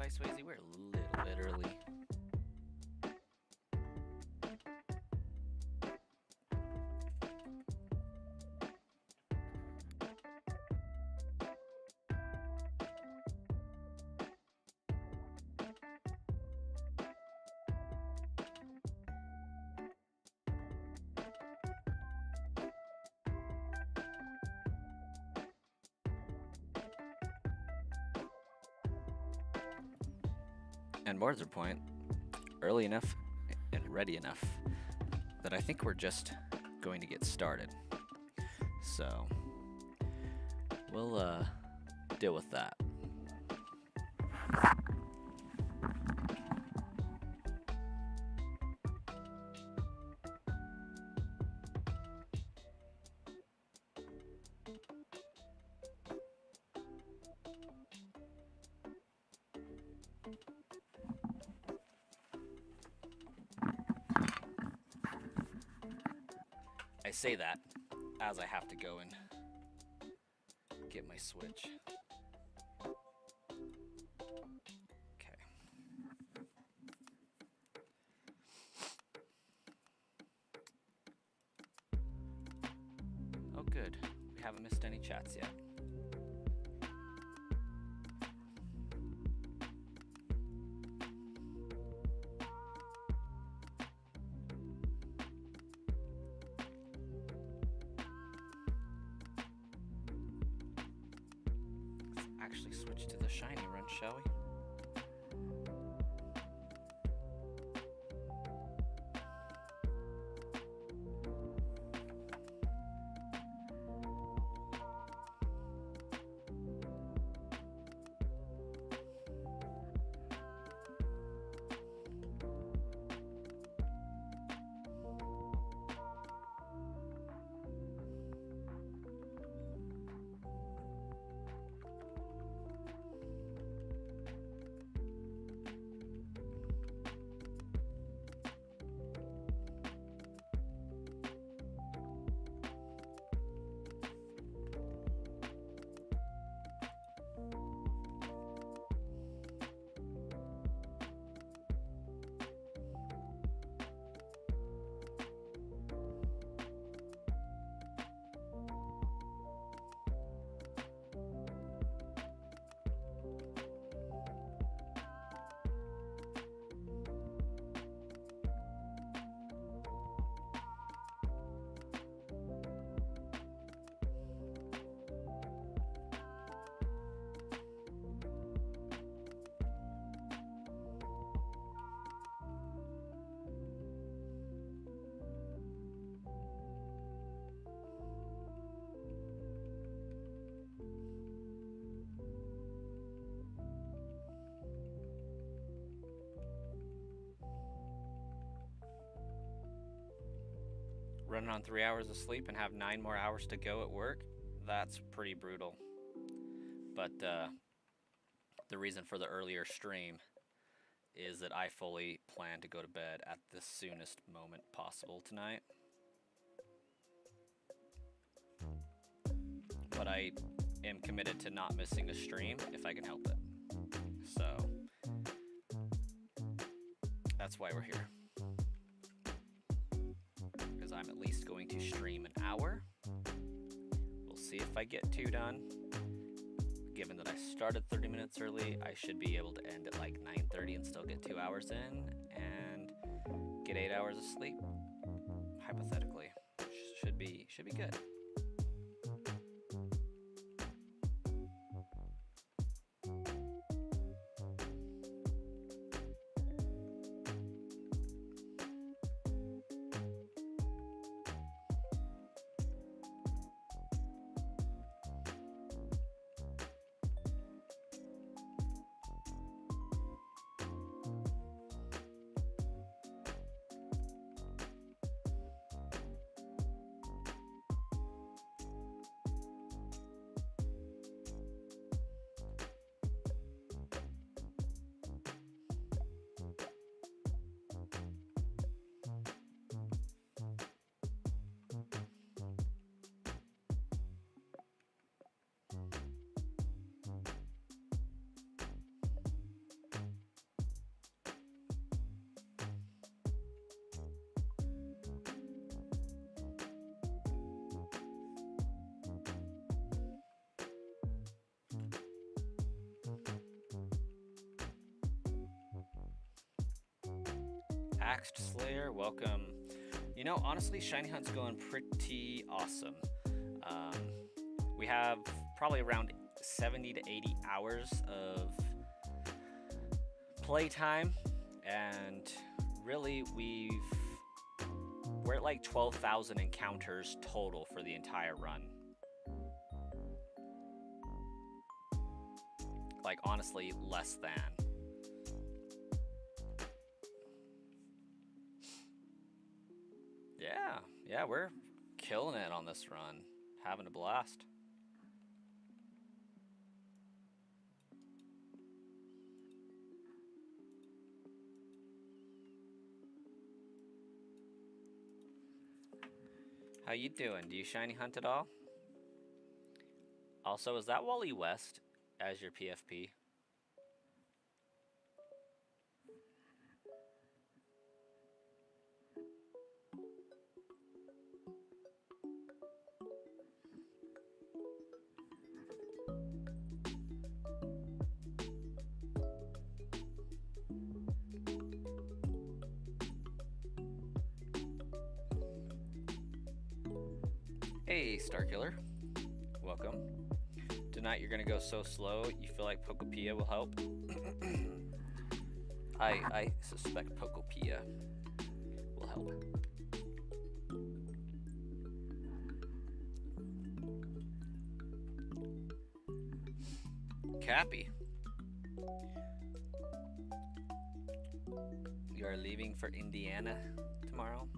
by Swayze. We're a little bit early. And more to the point, early enough and ready enough that I think we're just going to get started. So we'll deal with that. I say that as I have to go and get my Switch. Okay. Oh, good. We haven't missed any chats yet. Actually switch to the shiny run, shall we? Running on 3 hours of sleep and have 9 more hours to go at work, that's pretty brutal. But the reason for the earlier stream is that I fully plan to go to bed at the soonest moment possible tonight. But I am committed to not missing a stream if I can help it. So that's why we're here. Because I'm at least going to stream an hour. We'll see if I get 2 done. Given that I started 30 minutes early, I should be able to end at like 9:30 and still get 2 hours in and get 8 hours of sleep. Hypothetically, should be good. Axed Slayer, welcome. You know, honestly, Shiny Hunt's going pretty awesome. We have probably around 70 to 80 hours of playtime, and really we're at like 12,000 encounters total for the entire run. Like, honestly, less than. Yeah, we're killing it on this run. Having a blast. How you doing? Do you shiny hunt at all? Also, is that Wally West as your PFP? Hey, Starkiller. Welcome. Tonight you're gonna go so slow, you feel like Pokopia will help? I suspect Pokopia will help. Cappy. You are leaving for Indiana tomorrow?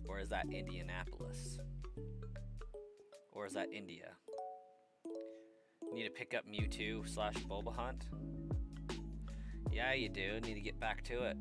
Or is that Indianapolis? Or is that India? Need to pick up Mewtwo / Bulbahunt? Yeah, you do. Need to get back to it.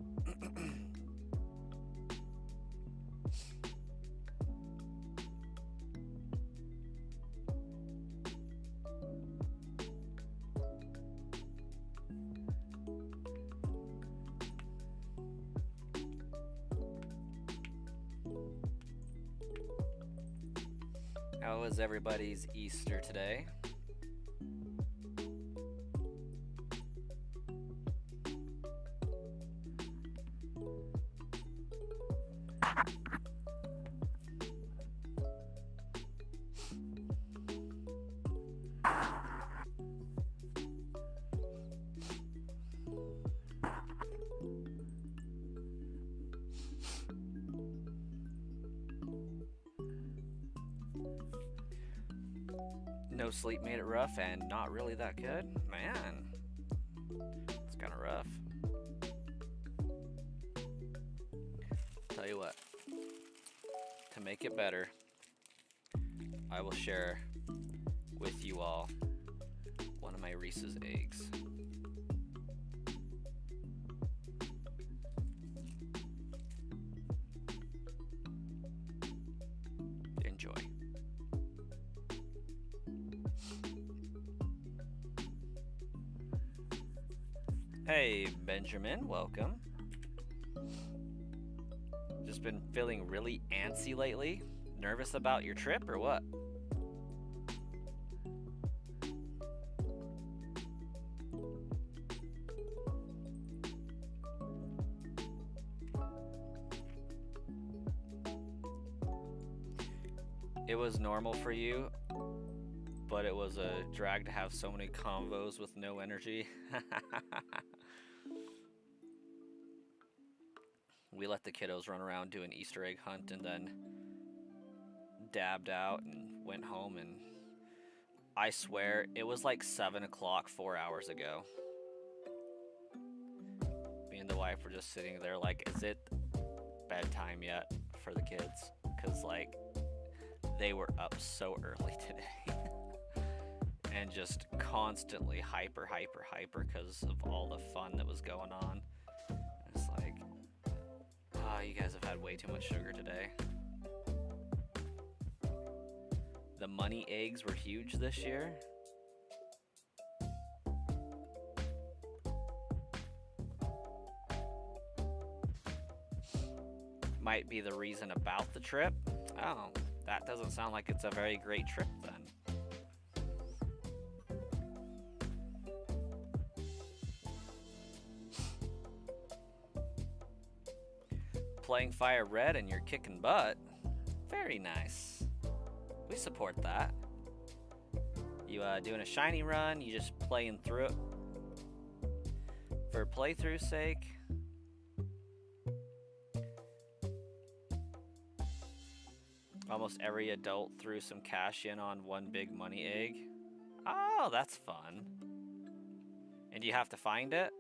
How was everybody's Easter today? No sleep made it rough and not really that good? Man, it's kind of rough. Tell you what, to make it better, I will share with you all one of my Reese's eggs. Enjoy. Hey, Benjamin, welcome. Just been feeling really antsy lately? Nervous about your trip or what? It was normal for you, but it was a drag to have so many convos with no energy. We let the kiddos run around doing Easter egg hunt and then dabbed out and went home, and I swear it was like 7 o'clock 4 hours ago. Me and the wife were just sitting there like, is it bedtime yet for the kids? Because like they were up so early today. And just constantly hyper because of all the fun that was going on. It's like, you guys have had way too much sugar today. The money eggs were huge this year. Might be the reason about the trip. Oh, that doesn't sound like it's a very great trip then. playing Fire Red and you're kicking butt. Very nice. We support that. You doing a shiny run, you just playing through it for playthrough's sake. Almost every adult threw some cash in on one big money egg. Oh, that's fun. And you have to find it?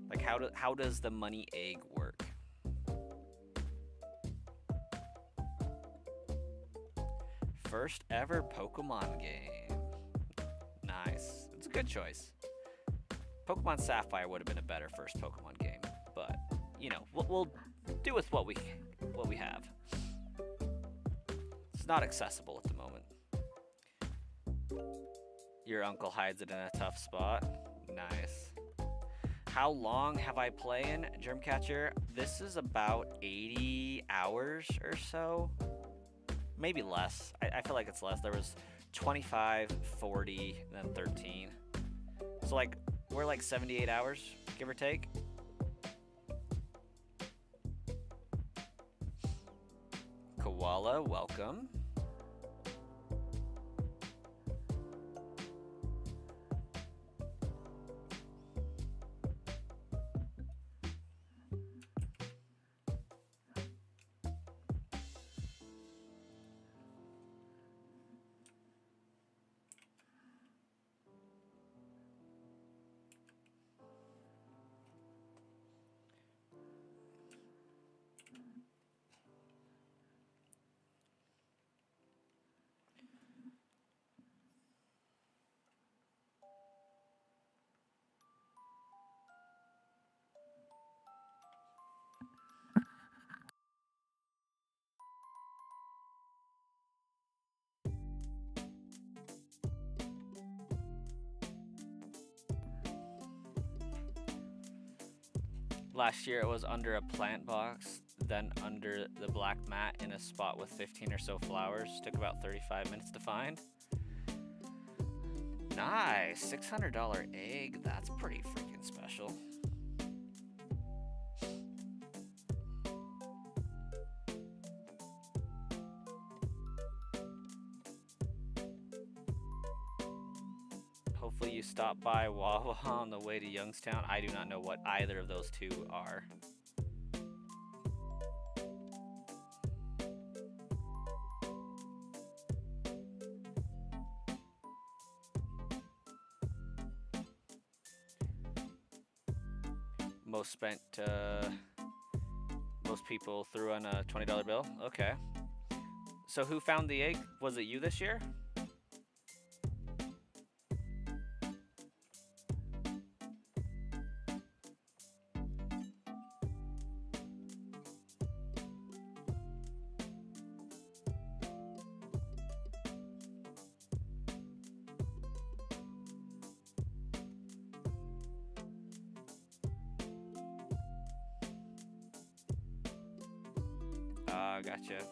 Like, how does the money egg work? First ever Pokemon game. Nice. It's a good choice. Pokemon Sapphire would have been a better first Pokemon game, but you know, we'll do with what we have. It's not accessible at the moment. Your uncle hides it in a tough spot. Nice. How long have I playing Germcatcher? This is about 80 hours or so. Maybe less. I feel like it's less. There was 25, 40, then 13. So like, we're like 78 hours, give or take. Koala, welcome. Last year it was under a plant box, then under the black mat in a spot with 15 or so flowers. Took about 35 minutes to find. Nice, $600 egg. That's pretty freaking special. Hopefully you stop by Wawa on the way to Youngstown. I do not know what either of those two are. Most people threw in a $20 bill. Okay. So who found the egg? Was it you this year? Gotcha.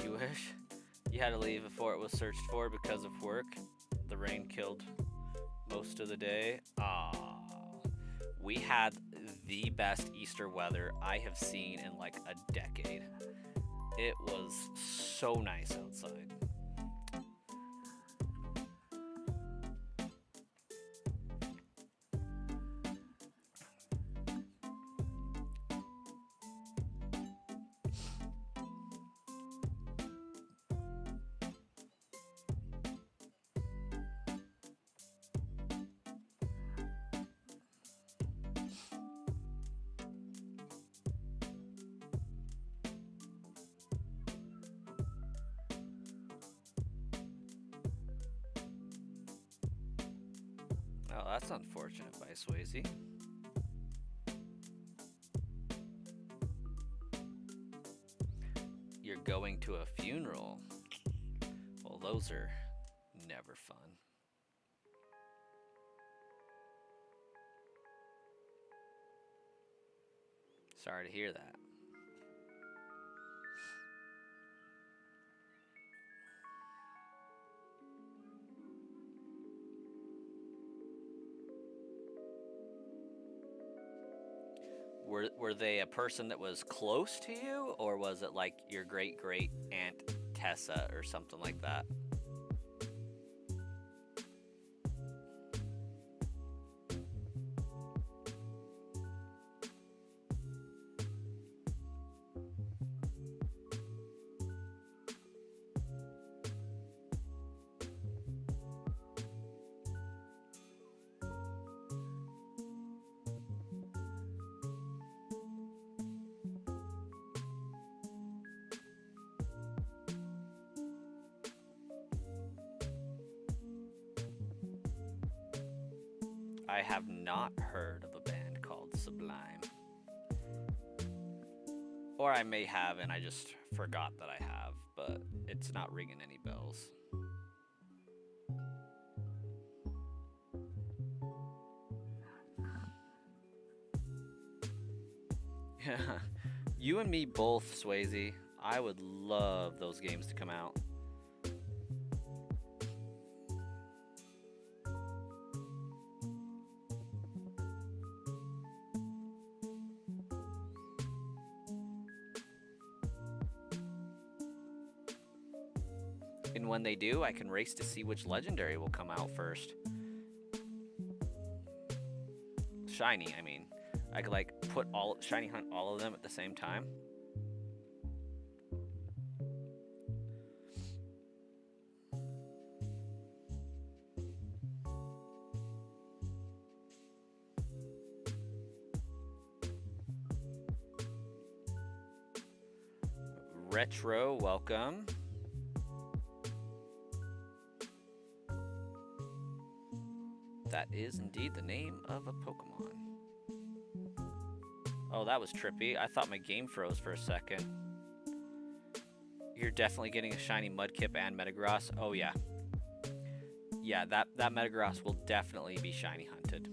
You wish you had to leave before it was searched for because of work. The rain killed most of the day. We had the best Easter weather I have seen in like a decade. It was so nice outside. Oh, that's unfortunate by Swayze. You're going to a funeral. Well, those are never fun. Sorry to hear that. were they a person that was close to you, or was it like your great aunt Tessa or something like that? I have not heard of a band called Sublime. Or I may have and I just forgot that I have, but it's not ringing any bells. Yeah, you and me both, Swayze. I would love those games to come out. And when they do, I can race to see which legendary will come out first. Shiny, I mean. I could like put shiny hunt all of them at the same time. Retro, welcome. That is indeed the name of a Pokemon. Oh, that was trippy. I thought my game froze for a second. You're definitely getting a shiny Mudkip and Metagross. Oh, yeah. Yeah, that Metagross will definitely be shiny hunted.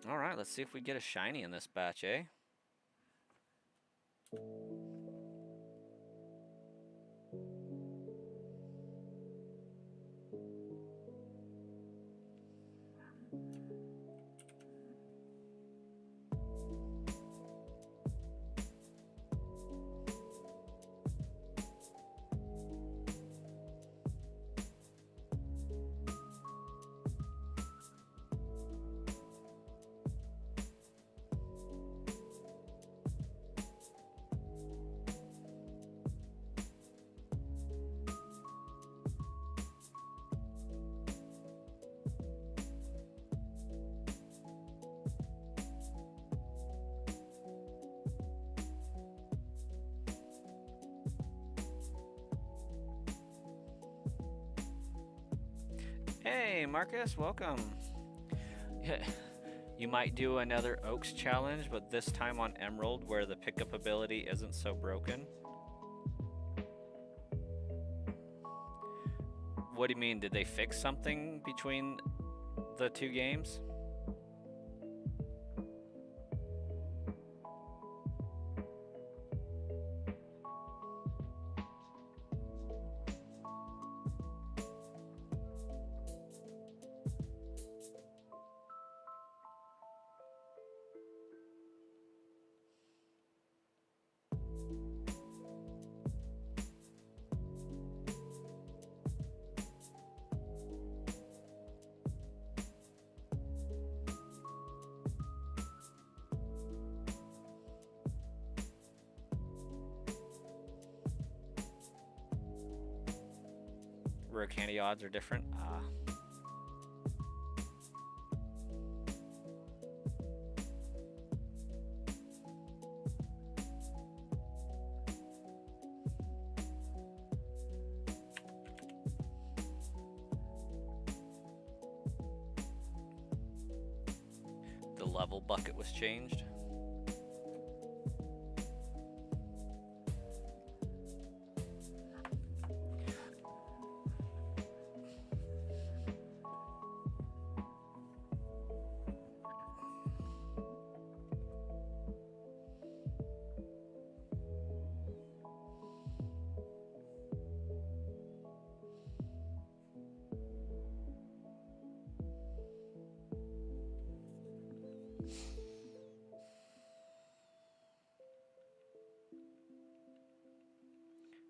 All right, let's see if we get a shiny in this batch, eh? Hey, Marcus, welcome. You might do another Oaks challenge, but this time on Emerald, where the pickup ability isn't so broken. What do you mean? Did they fix something between the two games? Rare candy odds are different. The level bucket was changed.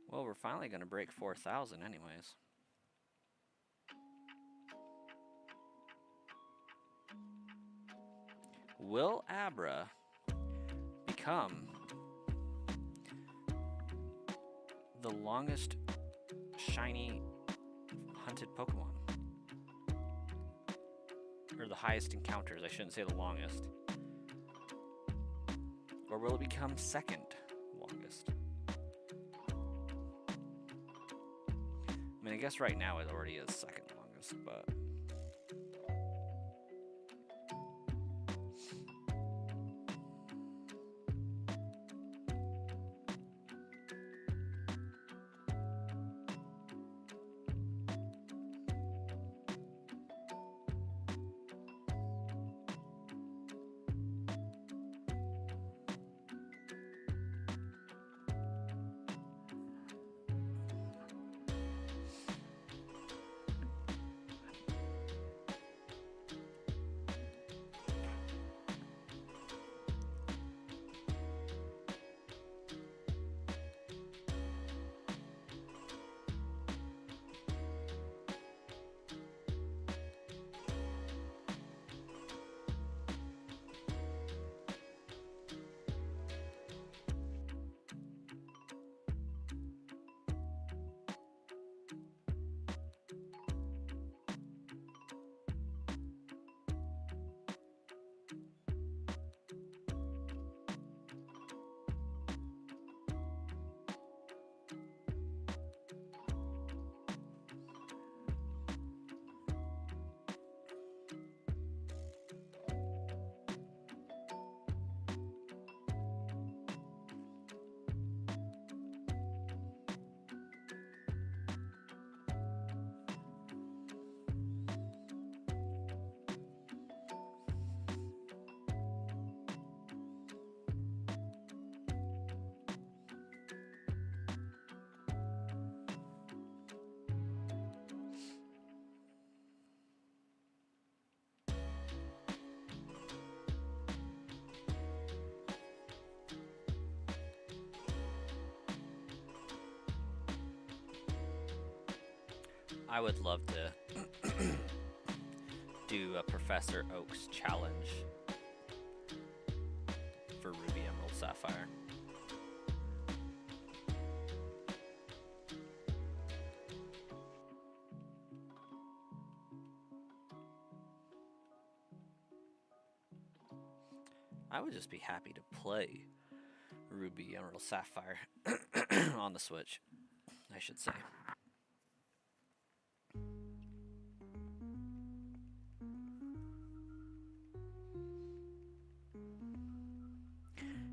Well, we're finally going to break 4,000 anyways. Will Abra become the longest shiny hunted Pokemon? Or the highest encounters, I shouldn't say the longest. Or will it become second longest? I mean, I guess right now it already is second longest, but... I would love to do a Professor Oak's challenge for Ruby Emerald Sapphire. I would just be happy to play Ruby Emerald Sapphire on the Switch, I should say.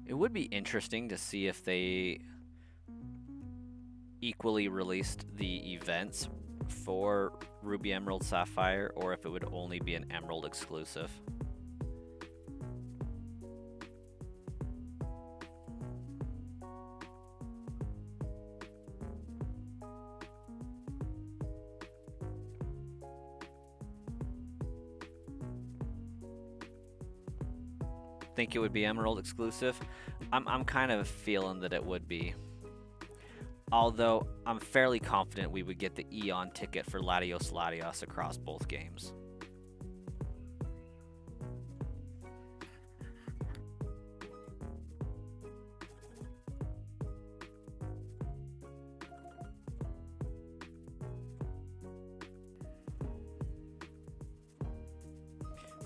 It would be interesting to see if they equally released the events for Ruby Emerald Sapphire, or if it would only be an Emerald exclusive. Think it would be Emerald exclusive? I'm kind of feeling that it would be. Although I'm fairly confident we would get the Eon ticket for Latios Latios across both games.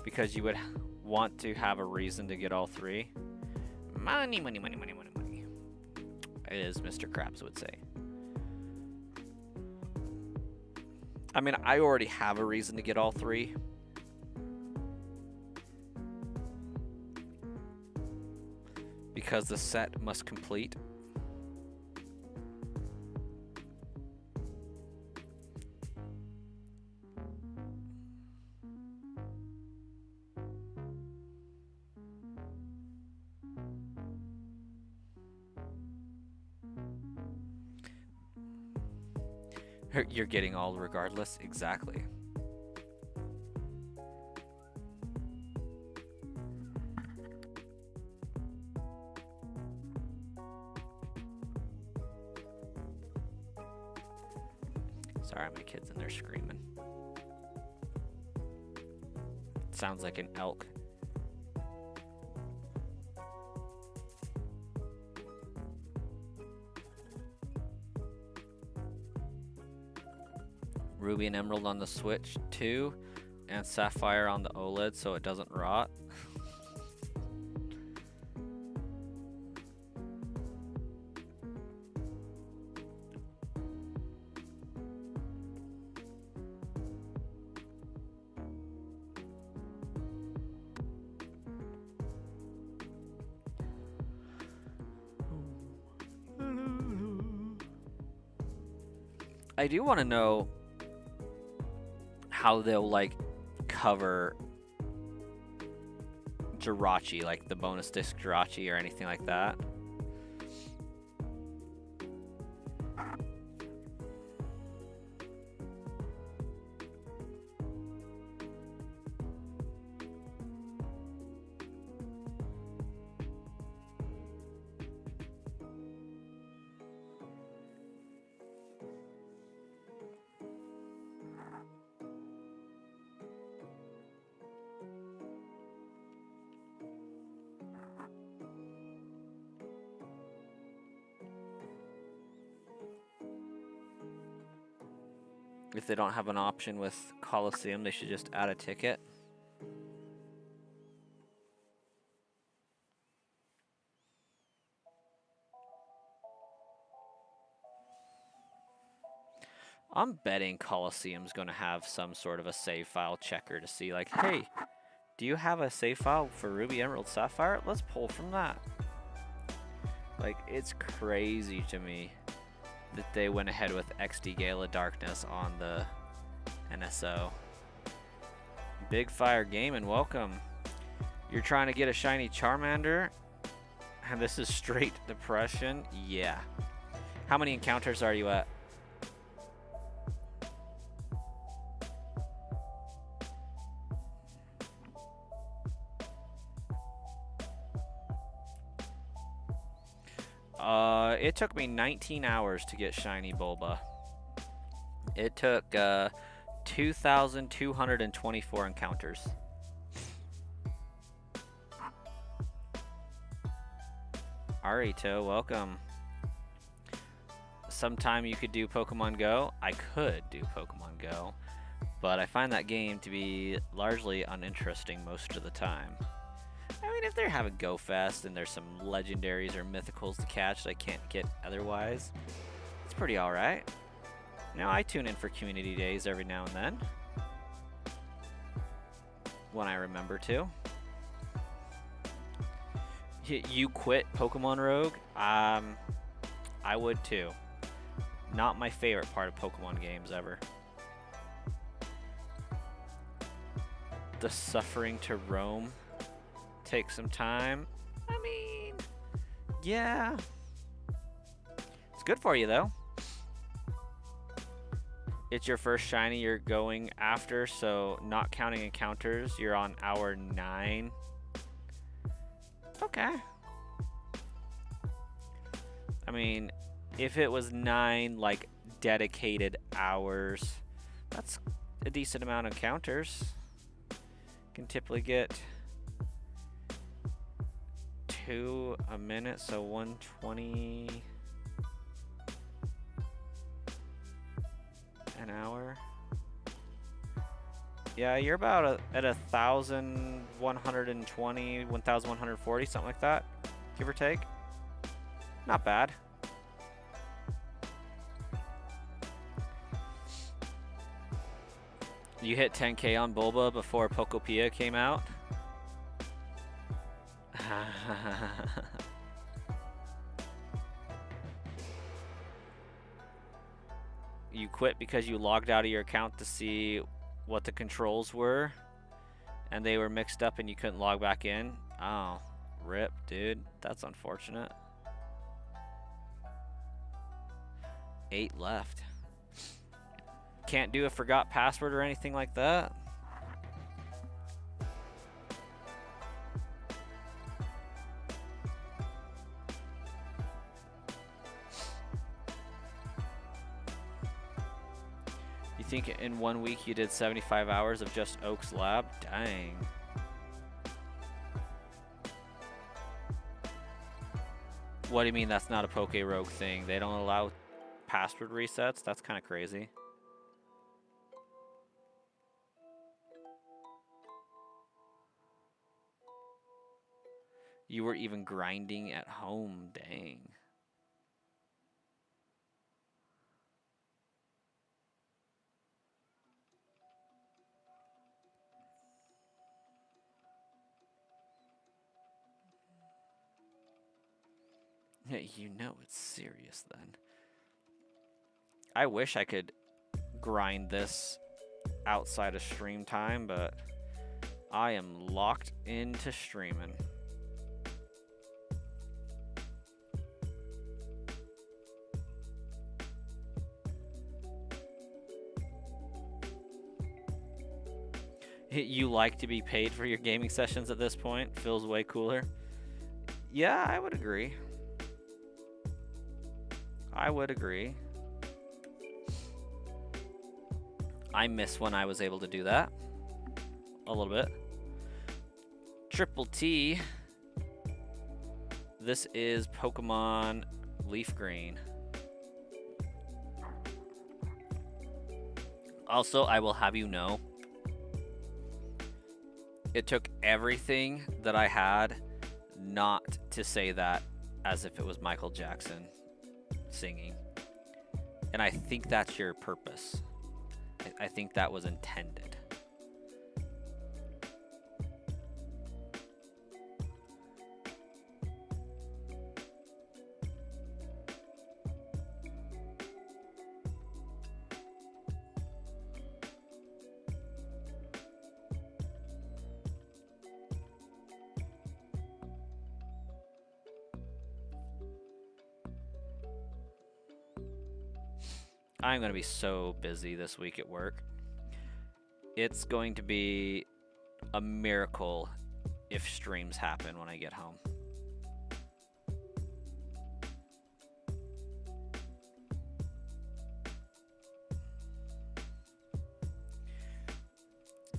Because you would want to have a reason to get all three. Money, money, money, money, money, money. As Mr. Krabs would say. I mean, I already have a reason to get all three. Because the set must complete. You're getting all regardless? Exactly. Sorry, my kid's in there screaming. Sounds like an elk. Ruby and Emerald on the Switch too, and Sapphire on the OLED so it doesn't rot. I do want to know how they'll like cover Jirachi, like the bonus disc Jirachi or anything like that. If they don't have an option with Coliseum, they should just add a ticket. I'm betting Coliseum's going to have some sort of a save file checker to see like, hey, do you have a save file for Ruby, Emerald, Sapphire? Let's pull from that. Like, it's crazy to me that they went ahead with XD Gala Darkness on the NSO. Big Fire Gaming, welcome. You're trying to get a shiny Charmander, and this is straight depression? Yeah. How many encounters are you at? It took me 19 hours to get shiny Bulba. It took 2,224 encounters. Arito, welcome. Sometime you could do Pokemon Go. I could do Pokemon Go, but I find that game to be largely uninteresting most of the time. I mean, if they're having Go Fest and there's some legendaries or mythicals to catch that I can't get otherwise, it's pretty alright. Now, I tune in for community days every now and then, when I remember to. You quit Pokemon Rogue? I would too. Not my favorite part of Pokemon games ever. The suffering to roam. Take some time. I mean, yeah. It's good for you, though. It's your first shiny you're going after, so not counting encounters, you're on hour 9. Okay. I mean, if it was 9, like, dedicated hours, that's a decent amount of encounters. Can typically get 2 a minute, so 120 an hour. Yeah, you're about at 1,120, 1,140, something like that, give or take. Not bad. You hit 10K on Bulba before Pokopia came out. You quit because you logged out of your account to see what the controls were, and they were mixed up and you couldn't log back in. Oh, rip, dude. That's unfortunate. 8 left. Can't do a forgot password or anything like that. think in 1 week you did 75 hours of just Oak's Lab? Dang. What do you mean that's not a Poke Rogue thing? They don't allow password resets? That's kind of crazy. You were even grinding at home, dang. You know it's serious then. I wish I could grind this outside of stream time, but I am locked into streaming. You like to be paid for your gaming sessions at this point? Feels way cooler. Yeah, I would agree. I would agree. I miss when I was able to do that. A little bit. Triple T. This is Pokemon Leaf Green. Also, I will have you know, it took everything that I had not to say that as if it was Michael Jackson singing. And I think that's your purpose. I think that was intended. I'm going to be so busy this week at work. It's going to be a miracle if streams happen when I get home.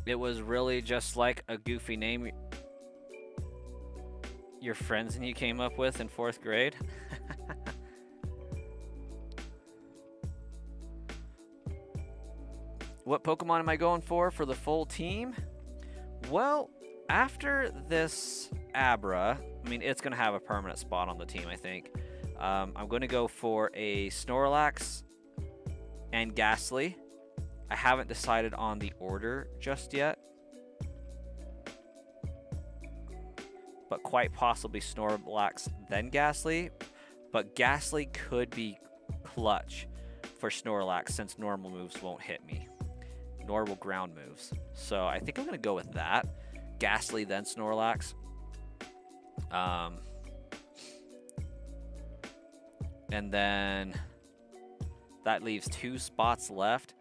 It was really just like a goofy name your friends and you came up with in 4th grade. What Pokemon am I going for the full team? Well, after this Abra, I mean, it's going to have a permanent spot on the team, I think. I'm going to go for a Snorlax and Ghastly. I haven't decided on the order just yet. But quite possibly Snorlax, then Ghastly. But Ghastly could be clutch for Snorlax since normal moves won't hit me. Nor will ground moves. So I think I'm going to go with that. Ghastly, then Snorlax. And then that leaves 2 spots left.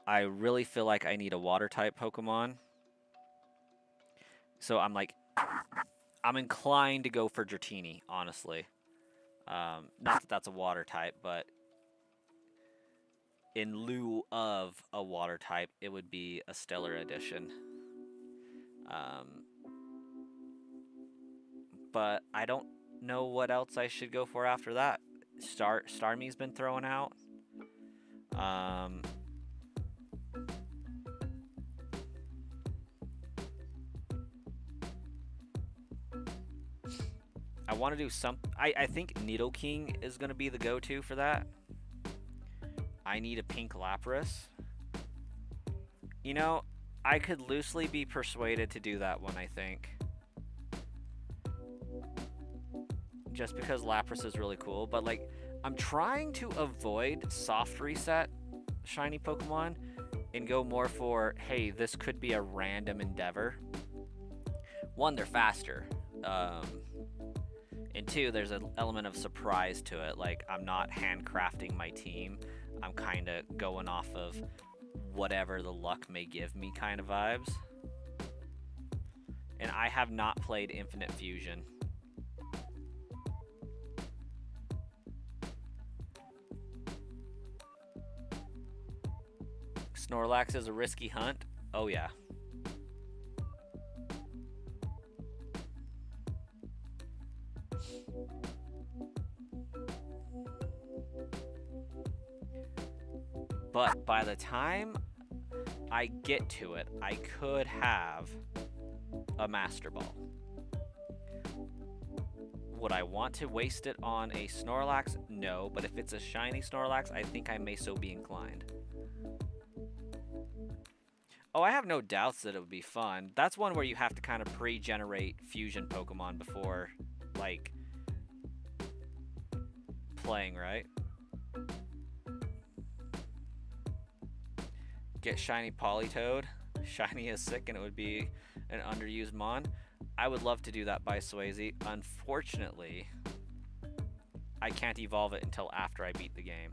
I really feel like I need a water type Pokemon. So I'm inclined to go for Dratini, honestly. Not that that's a water type, but in lieu of a water type, it would be a Stellar Edition. But I don't know what else I should go for after that. Starmie's been thrown out. I want to do some. I think Nidoking is going to be the go-to for that. I need a pink Lapras. You know, I could loosely be persuaded to do that one, I think. Just because Lapras is really cool. But, like, I'm trying to avoid soft reset shiny Pokemon and go more for, hey, this could be a random endeavor. 1, they're faster. And 2, there's an element of surprise to it. Like, I'm not handcrafting my team. I'm kind of going off of whatever the luck may give me kind of vibes. And I have not played Infinite Fusion. Snorlax is a risky hunt. Oh yeah. But by the time I get to it, I could have a Master Ball. Would I want to waste it on a Snorlax? No, but if it's a shiny Snorlax, I think I may so be inclined. Oh, I have no doubts that it would be fun. That's one where you have to kind of pre-generate fusion Pokemon before, like, playing, right? Get shiny Politoed. Shiny is sick and it would be an underused Mon. I would love to do that by Swayze. Unfortunately, I can't evolve it until after I beat the game.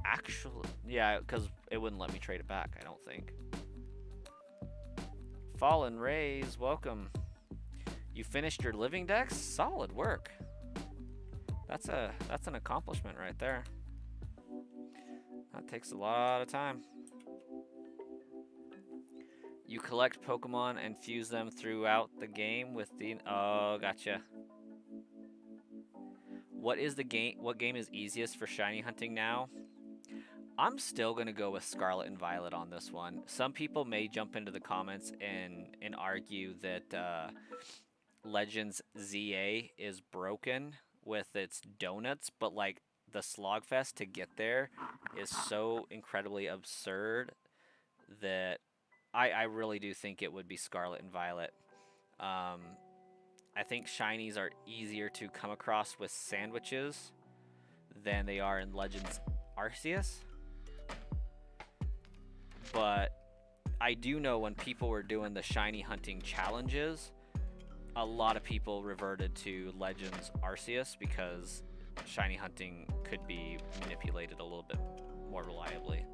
Actually, yeah, because it wouldn't let me trade it back, I don't think. Fallen Rays, welcome. You finished your living dex? Solid work. That's an accomplishment right there. That takes a lot of time. You collect Pokemon and fuse them throughout the game with the... Oh, gotcha. What game is easiest for shiny hunting now? I'm still going to go with Scarlet and Violet on this one. Some people may jump into the comments and argue that Legends ZA is broken with its donuts, but like the Slogfest to get there is so incredibly absurd that I really do think it would be Scarlet and Violet. I think shinies are easier to come across with sandwiches than they are in Legends Arceus. But I do know when people were doing the shiny hunting challenges, a lot of people reverted to Legends Arceus because shiny hunting could be manipulated a little bit more reliably.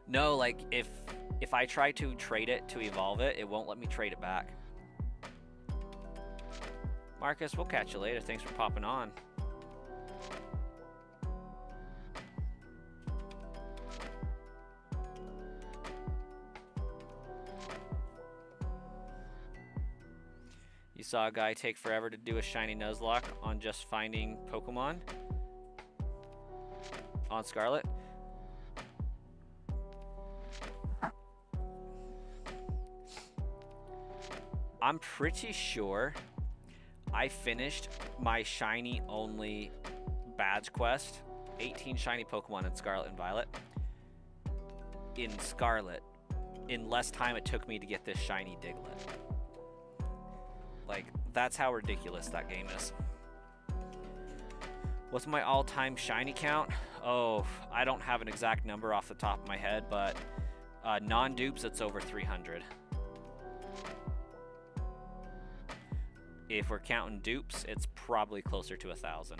No, like if I try to trade it to evolve it, it won't let me trade it back. Marcus, we'll catch you later. Thanks for popping on. You saw a guy take forever to do a shiny Nuzlocke on just finding Pokemon on Scarlet. I'm pretty sure I finished my shiny only badge quest, 18 shiny Pokemon in Scarlet and Violet, in Scarlet, in less time it took me to get this shiny Diglett. Like, that's how ridiculous that game is. What's my all-time shiny count? Oh, I don't have an exact number off the top of my head, but non-dupes, it's over 300. If we're counting dupes, it's probably closer to 1,000.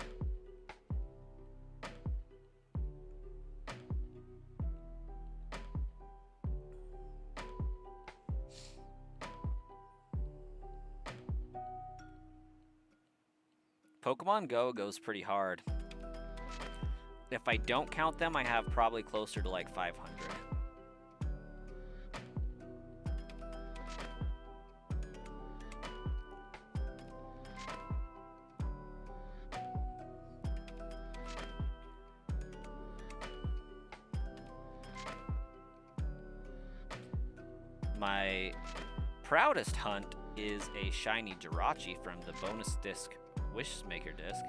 Pokemon Go goes pretty hard. If I don't count them, I have probably closer to like 500. My proudest hunt is a shiny Jirachi from the bonus disc Wishmaker disc.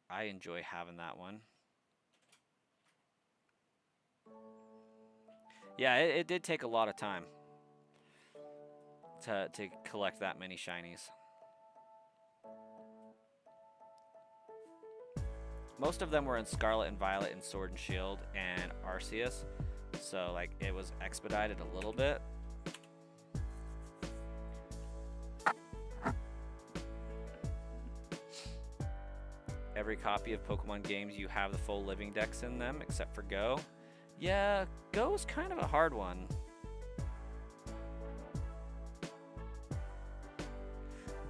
I enjoy having that one. Yeah, it did take a lot of time to collect that many shinies. Most of them were in Scarlet and Violet and Sword and Shield and Arceus, so like it was expedited a little bit. Every copy of Pokemon games, you have the full living dex in them, except for Go. Yeah, Go's kind of a hard one.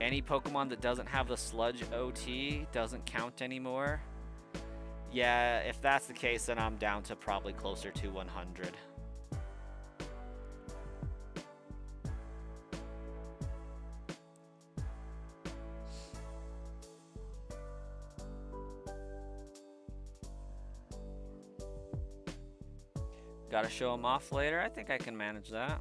Any Pokemon that doesn't have the Sludge OT doesn't count anymore. Yeah, if that's the case, then I'm down to probably closer to 100. Gotta show them off later. I think I can manage that.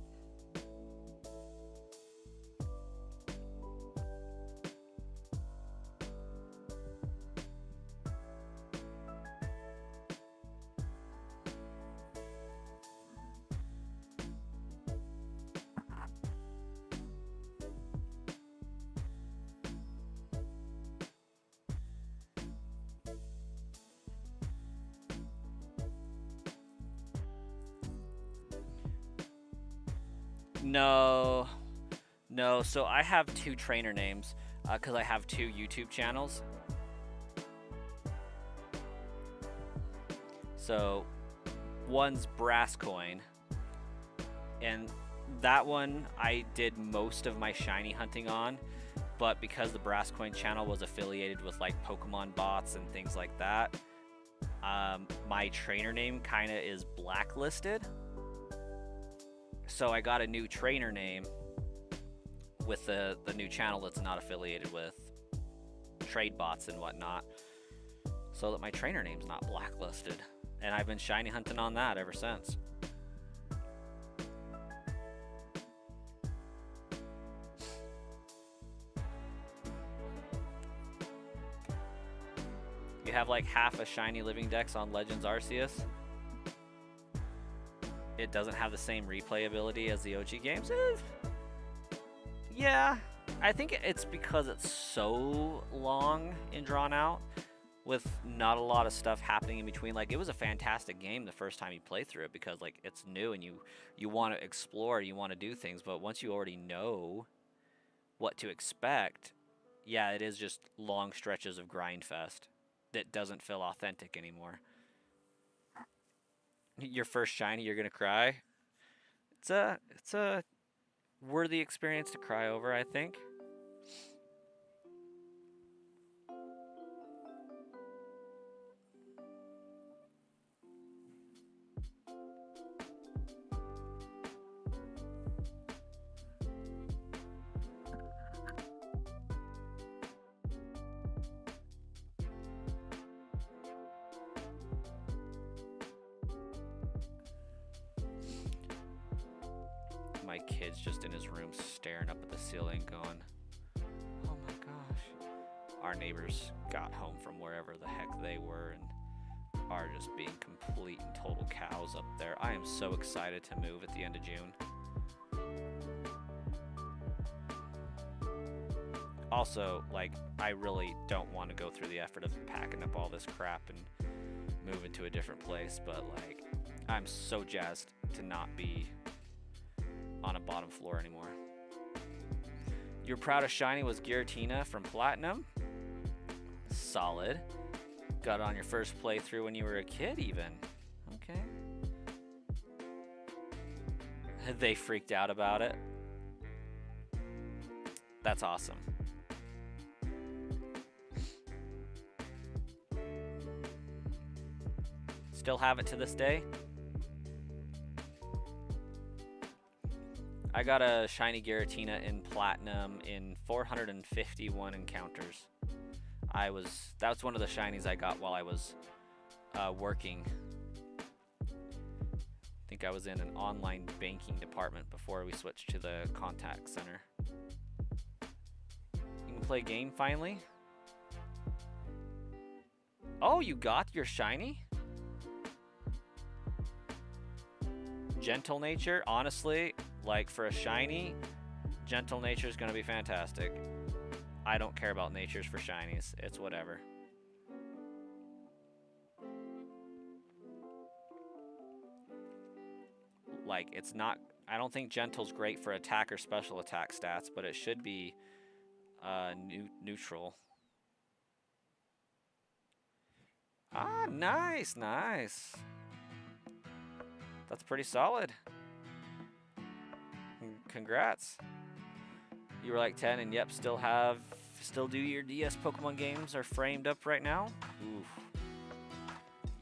No, no. So I have two trainer names because I have two YouTube channels. So one's Brass Coin, and that one I did most of my shiny hunting on, but because the Brass Coin channel was affiliated with like Pokemon bots and things like that, my trainer name kind of is blacklisted. So I got a new trainer name with the new channel that's not affiliated with trade bots and whatnot, so that my trainer name's not blacklisted. And I've been shiny hunting on that ever since. You have like half a shiny living dex on Legends Arceus. It doesn't have the same replay ability as the OG games. Yeah, I think it's because it's so long and drawn out with not a lot of stuff happening in between. Like, it was a fantastic game the first time you play through it because like it's new and you want to explore, you want to do things, but once you already know what to expect, yeah, it is just long stretches of grind fest that doesn't feel authentic anymore. Your first shiny, you're gonna cry. It's a worthy experience to cry over, I think. My kid's just in his room staring up at the ceiling going, oh my gosh. Our neighbors got home from wherever the heck they were and are just being complete and total cows up there. I am so excited to move at the end of June. Also, like, I really don't want to go through the effort of packing up all this crap and moving to a different place, but like, I'm so jazzed to not be on a bottom floor anymore. Your proudest shiny was Giratina from Platinum. Solid. Got it on your first playthrough when you were a kid even. Okay. They freaked out about it. That's awesome. Still have it to this day. I got a shiny Giratina in Platinum in 451 encounters. That's one of the shinies I got while I was working. I think I was in an online banking department before we switched to the contact center. You can play game finally? Oh, you got your shiny? Gentle Nature, honestly, like for a shiny, Gentle Nature is going to be fantastic. I don't care about natures for shinies. It's whatever. Like, it's not... I don't think Gentle's great for attack or special attack stats, but it should be neutral. Ah, nice, nice. That's pretty solid. Congrats. You were like 10 and yep, still do your DS Pokemon games are framed up right now? Oof.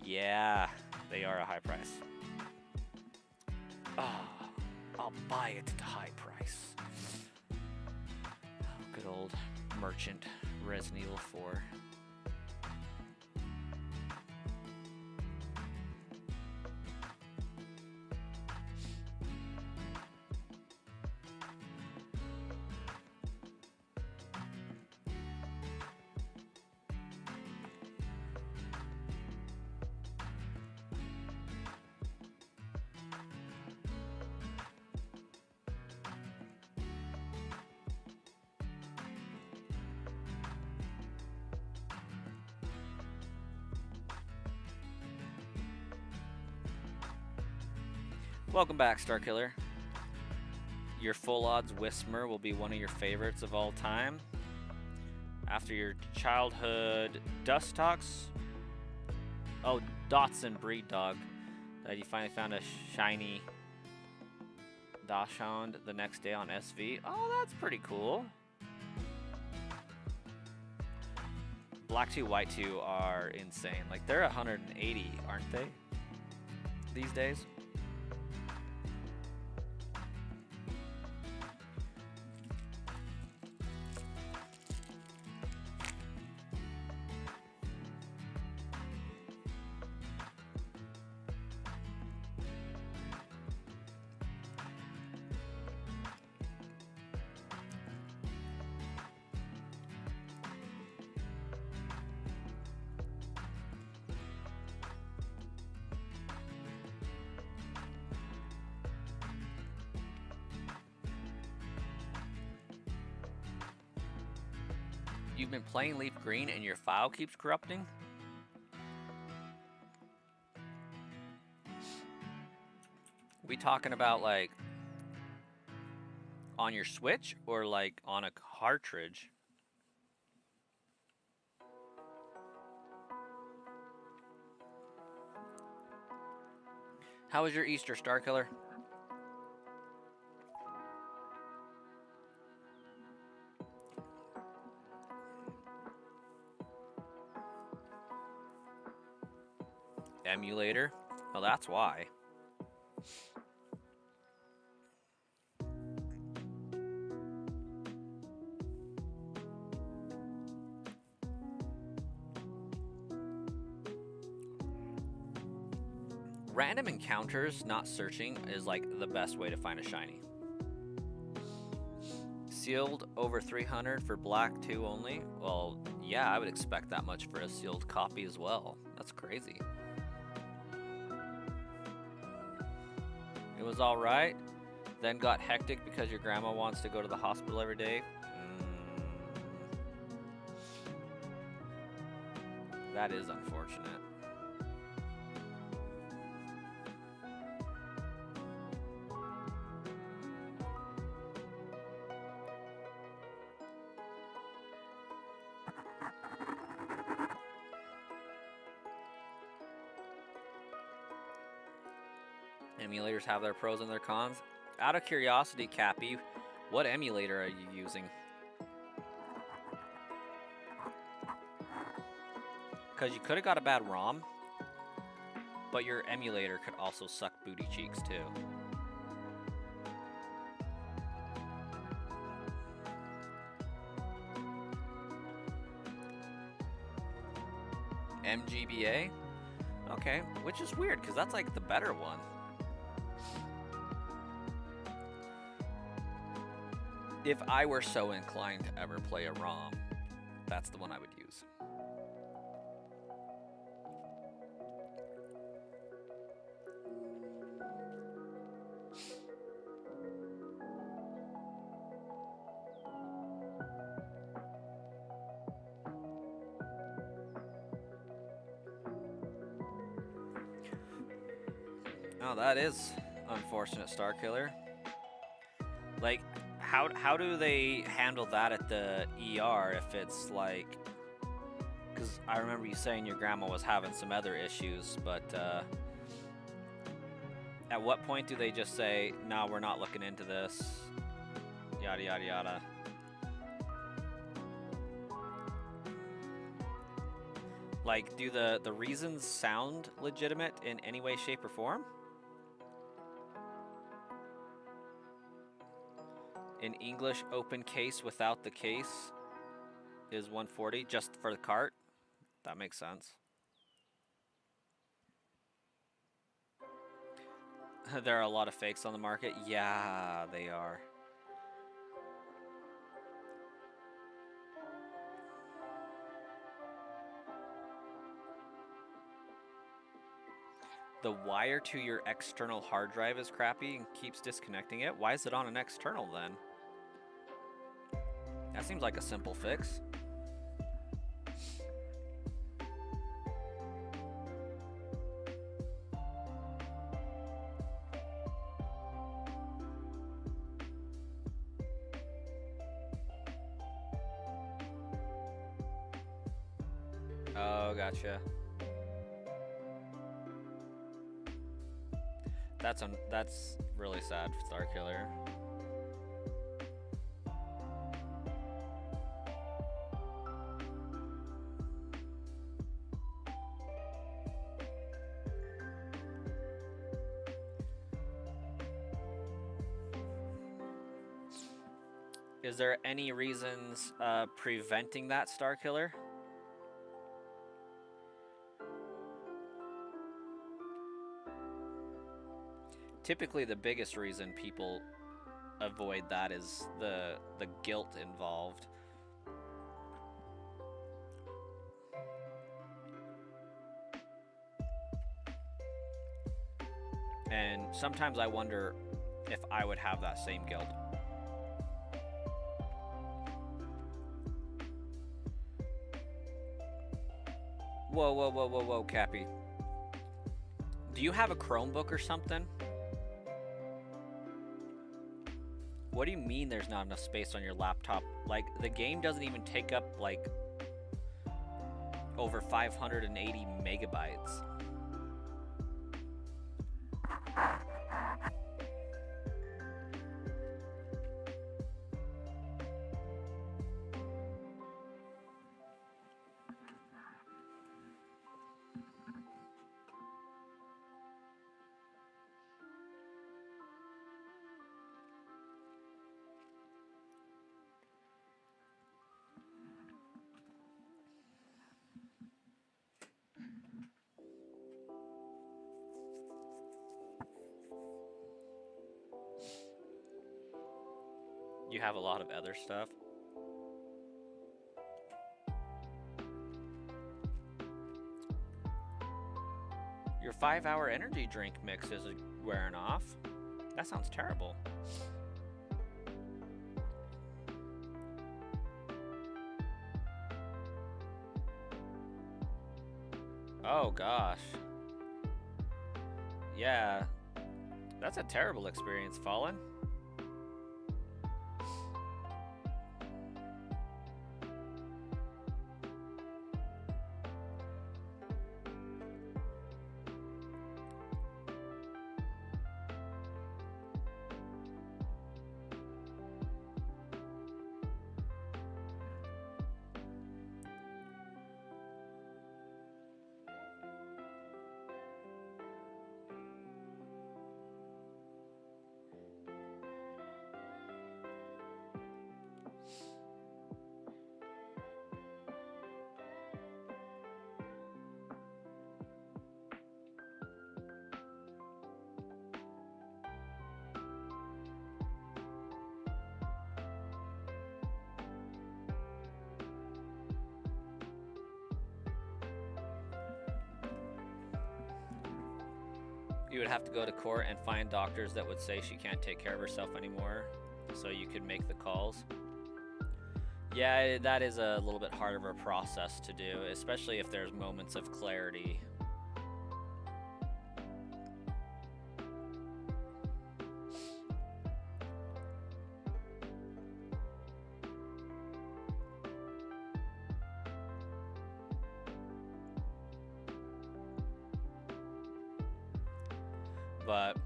Yeah, they are a high price. Ah, I'll buy it at a high price. Oh, good old merchant Resident Evil 4. Welcome back, Starkiller. Your full odds Whismer will be one of your favorites of all time. After your childhood Dustox, Dotson breed dog, you finally found a shiny Dachshund the next day on SV. Oh, that's pretty cool. Black 2, White 2 are insane. Like, they're 180, aren't they? These days? You've been playing Leaf Green and your file keeps corrupting? We talking about like on your Switch or like on a cartridge? How was your Easter, Starkiller? Emulator? Well, that's why. Random encounters, not searching, is like the best way to find a shiny. Sealed over 300 for Black 2 only? Well, yeah, I would expect that much for a sealed copy as well. That's crazy. It was alright, then got hectic because your grandma wants to go to the hospital every day. That is unfortunate. Emulators have their pros and their cons. Out of curiosity, Cappy, what emulator are you using? Because you could have got a bad ROM, but your emulator could also suck booty cheeks too. MGBA? Okay, which is weird because that's like the better one. If I were so inclined to ever play a ROM, that's the one I would use. Oh, that is unfortunate, Starkiller. Like, how do they handle that at the ER if it's like... Because I remember you saying your grandma was having some other issues, but At what point do they just say, no, we're not looking into this, yada yada yada? Like, do the reasons sound legitimate in any way, shape, or form? In English, open case without the case is 140 just for the cart. That makes sense. There are a lot of fakes on the market. Yeah, they are. The wire to your external hard drive is crappy and keeps disconnecting it. Why is it on an external then? That seems like a simple fix. Oh, gotcha. That's really sad, Starkiller. Is there any reasons preventing that, Starkiller? Typically, the biggest reason people avoid that is the guilt involved. And sometimes I wonder if I would have that same guilt. Whoa, whoa, whoa, whoa, whoa, Cappy. Do you have a Chromebook or something? What do you mean there's not enough space on your laptop? Like, the game doesn't even take up, like, over 580 megabytes. You have a lot of other stuff. Your 5-hour energy drink mix is wearing off. That sounds terrible. Oh gosh. Yeah. That's a terrible experience, Fallen. You would have to go to court and find doctors that would say she can't take care of herself anymore, so you could make the calls. Yeah, that is a little bit harder of a process to do, especially if there's moments of clarity. But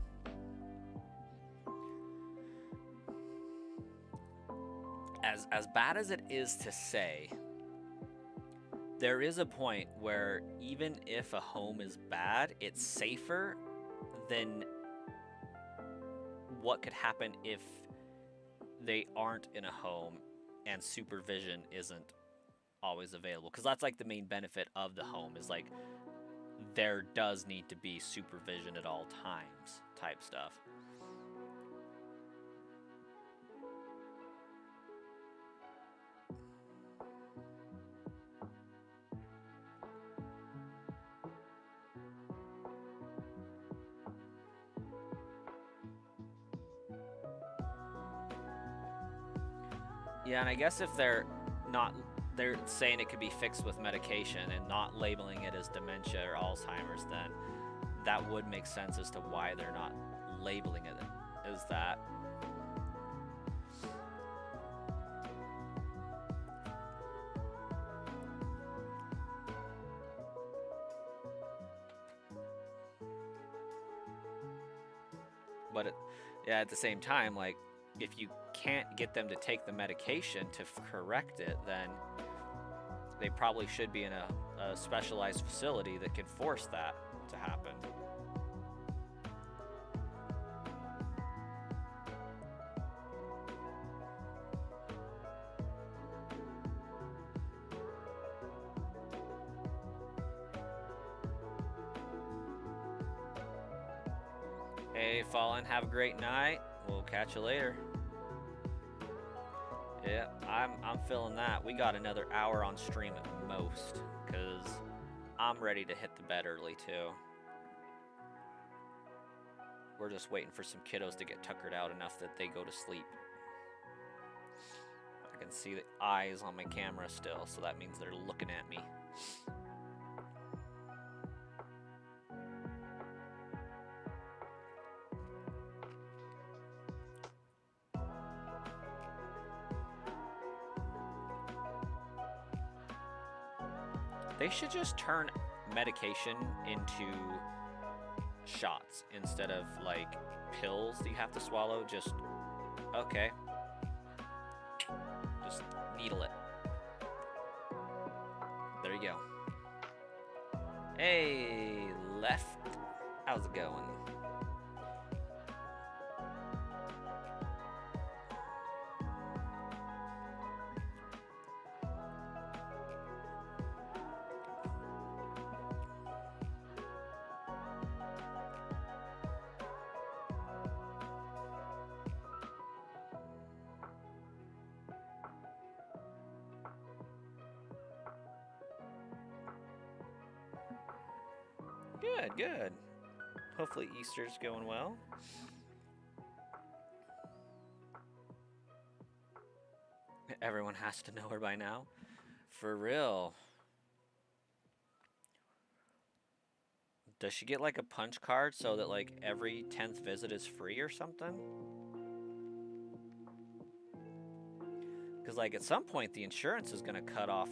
as bad as it is to say, there is a point where even if a home is bad, it's safer than what could happen if they aren't in a home and supervision isn't always available. Because that's like the main benefit of the home is like there does need to be supervision at all times type stuff. Yeah, and I guess if they're saying it could be fixed with medication and not labeling it as dementia or Alzheimer's, then that would make sense as to why they're not labeling it as that. But yeah, at the same time, like, if you can't get them to take the medication to correct it, then they probably should be in a specialized facility that can force that to happen. Hey, Fallen, have a great night. We'll catch you later. Yeah, I'm feeling that. We got another hour on stream at most, because I'm ready to hit the bed early too. We're just waiting for some kiddos to get tuckered out enough that they go to sleep. I can see the eyes on my camera still, so that means they're looking at me. They should just turn medication into shots instead of like pills that you have to swallow. Just, okay, just needle it. There you go. Hey, Left, how's it going? Good, good. Hopefully Easter's going well. Everyone has to know her by now. For real. Does she get like a punch card so that like every 10th visit is free or something? Because like at some point the insurance is gonna cut off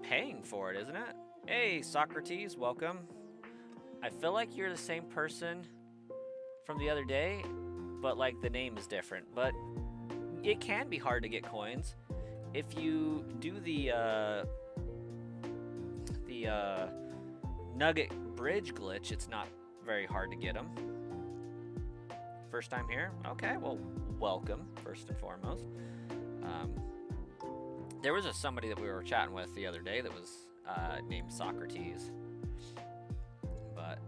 paying for it, isn't it? Hey, Socrates, welcome. I feel like you're the same person from the other day, but like the name is different. But it can be hard to get coins. If you do the Nugget Bridge glitch, it's not very hard to get them. First time here? Okay, well, welcome, first and foremost. There was somebody that we were chatting with the other day that was named Socrates. But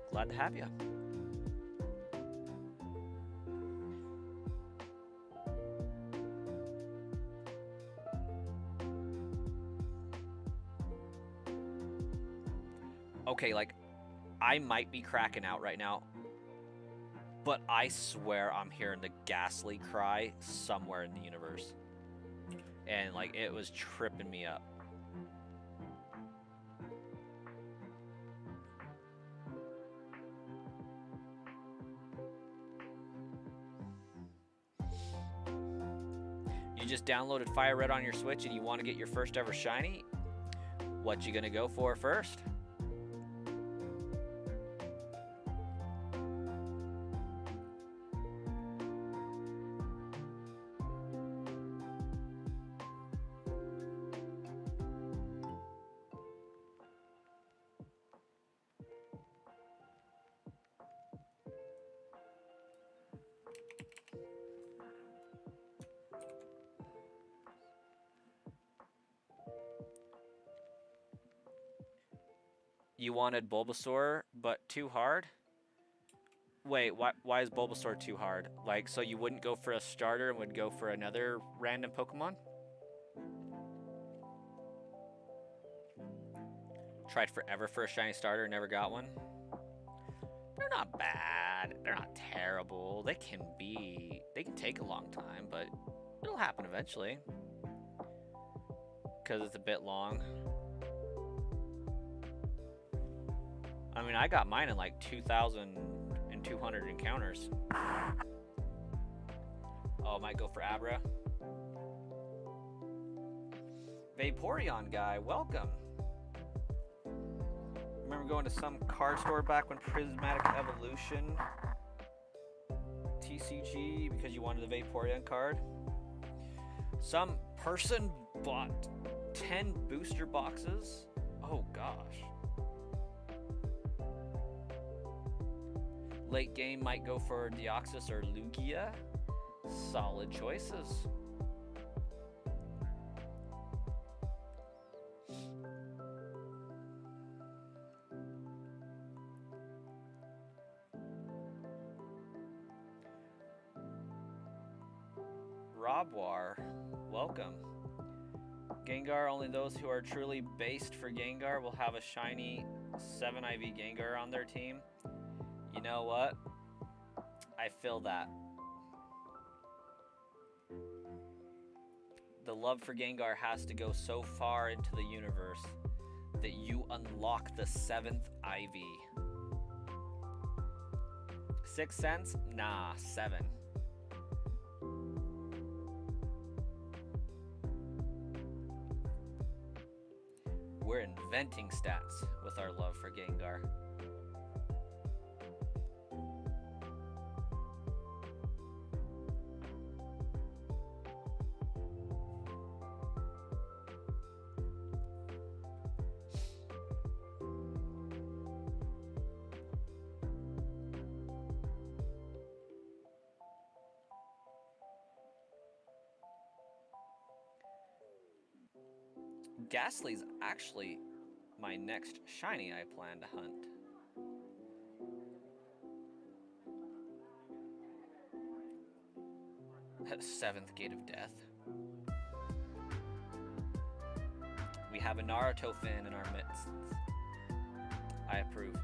glad to have you. Okay, like, I might be cracking out right now, but I swear I'm hearing the ghastly cry somewhere in the universe. And, like, it was tripping me up. You just downloaded Fire Red on your Switch and you want to get your first ever shiny? What you gonna go for first? You wanted Bulbasaur, but too hard? Wait, why is Bulbasaur too hard? Like, so you wouldn't go for a starter and would go for another random Pokemon? Tried forever for a shiny starter, never got one? They're not bad. They're not terrible. They can take a long time, but it'll happen eventually. Because it's a bit long. I mean, I got mine in like 2,200 encounters. Oh, I might go for Abra. Vaporeon guy, welcome. Remember going to some card store back when Prismatic Evolution TCG because you wanted the Vaporeon card? Some person bought 10 booster boxes? Oh gosh. Late game might go for Deoxys or Lugia. Solid choices. Robwar, welcome. Gengar, only those who are truly based for Gengar will have a shiny 7 IV Gengar on their team. You know what? I feel that. The love for Gengar has to go so far into the universe that you unlock the 7th IV. 6 cents? Nah, 7. We're inventing stats with our love for Gengar. Ghastly's actually my next shiny I plan to hunt. Seventh Gate of Death. We have a Naruto fan in our midst. I approve.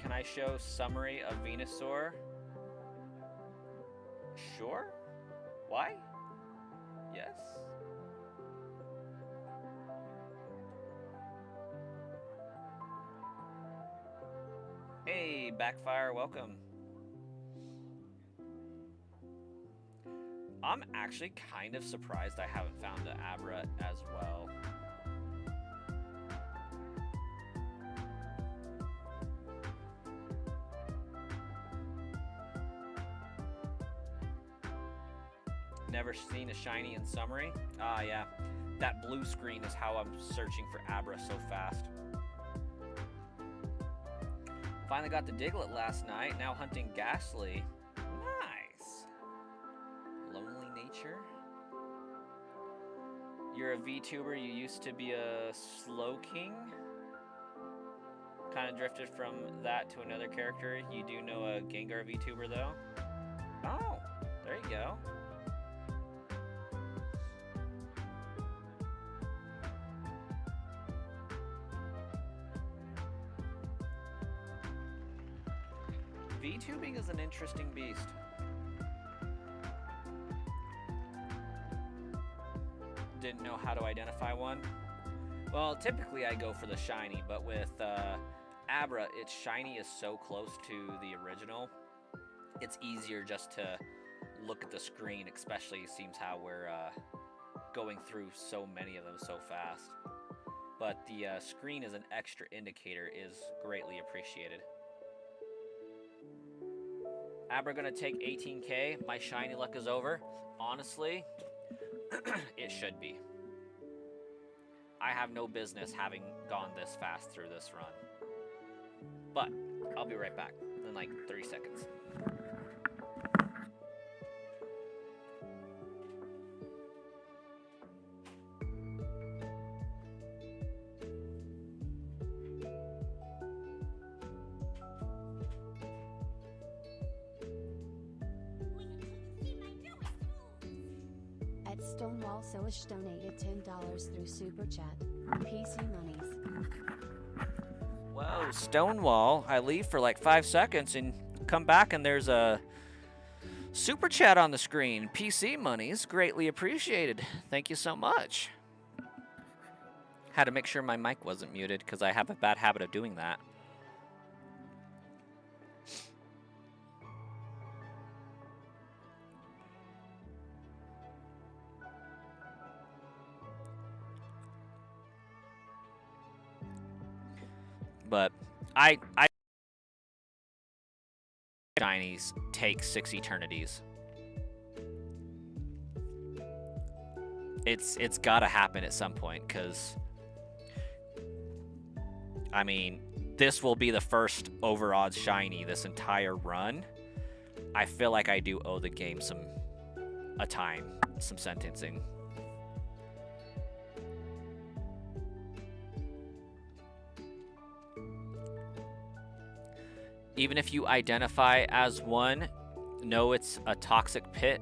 Can I show summary of Venusaur? Sure. Why? Yes. Hey, Backfire, welcome. I'm actually kind of surprised I haven't found an Abra as well. Never seen a shiny in summary? Ah, yeah. That blue screen is how I'm searching for Abra so fast. Finally got the Diglett last night, now hunting Ghastly. Nice. Lonely Nature. You're a VTuber, you used to be a Slow King? Kind of drifted from that to another character. You do know a Gengar VTuber though? Oh, there you go. VTubing is an interesting beast. Didn't know how to identify one. Well, typically I go for the shiny, but with Abra, its shiny is so close to the original. It's easier just to look at the screen, especially it seems how we're going through so many of them so fast. But the screen as an extra indicator is greatly appreciated. Abra gonna take 18k. My shiny luck is over. Honestly, it should be. I have no business having gone this fast through this run. But I'll be right back in like 30 seconds. At Stonewall Silish donated $10 through Super Chat. PC monies. Whoa, Stonewall. I leave for like 5 seconds and come back and there's a Super Chat on the screen. PC monies. Greatly appreciated. Thank you so much. Had to make sure my mic wasn't muted because I have a bad habit of doing that. But I shinies take 6 eternities. It's gotta happen at some point, because I mean, this will be the first over-odds shiny this entire run. I feel like I do owe the game some sentencing. Even if you identify as one, know it's a toxic pit.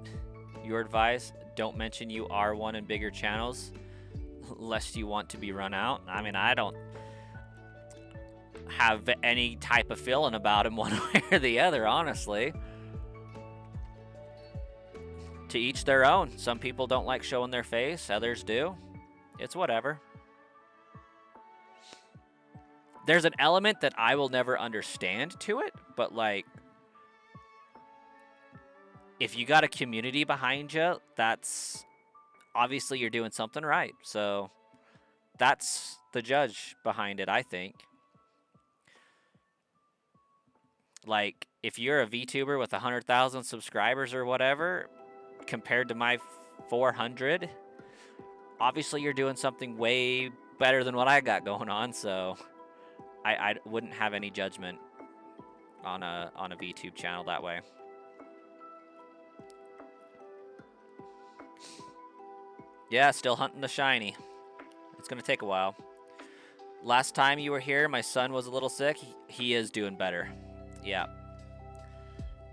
Your advice, don't mention you are one in bigger channels, lest you want to be run out. I mean, I don't have any type of feeling about him one way or the other, honestly. To each their own. Some people don't like showing their face, others do. It's whatever. There's an element that I will never understand to it, but like, if you got a community behind you, that's obviously you're doing something right. So that's the judge behind it, I think. Like, if you're a VTuber with 100,000 subscribers or whatever, compared to my 400, obviously you're doing something way better than what I got going on, so I wouldn't have any judgment on a VTube channel that way. Yeah, still hunting the shiny. It's gonna take a while. Last time you were here, my son was a little sick. He is doing better. Yeah.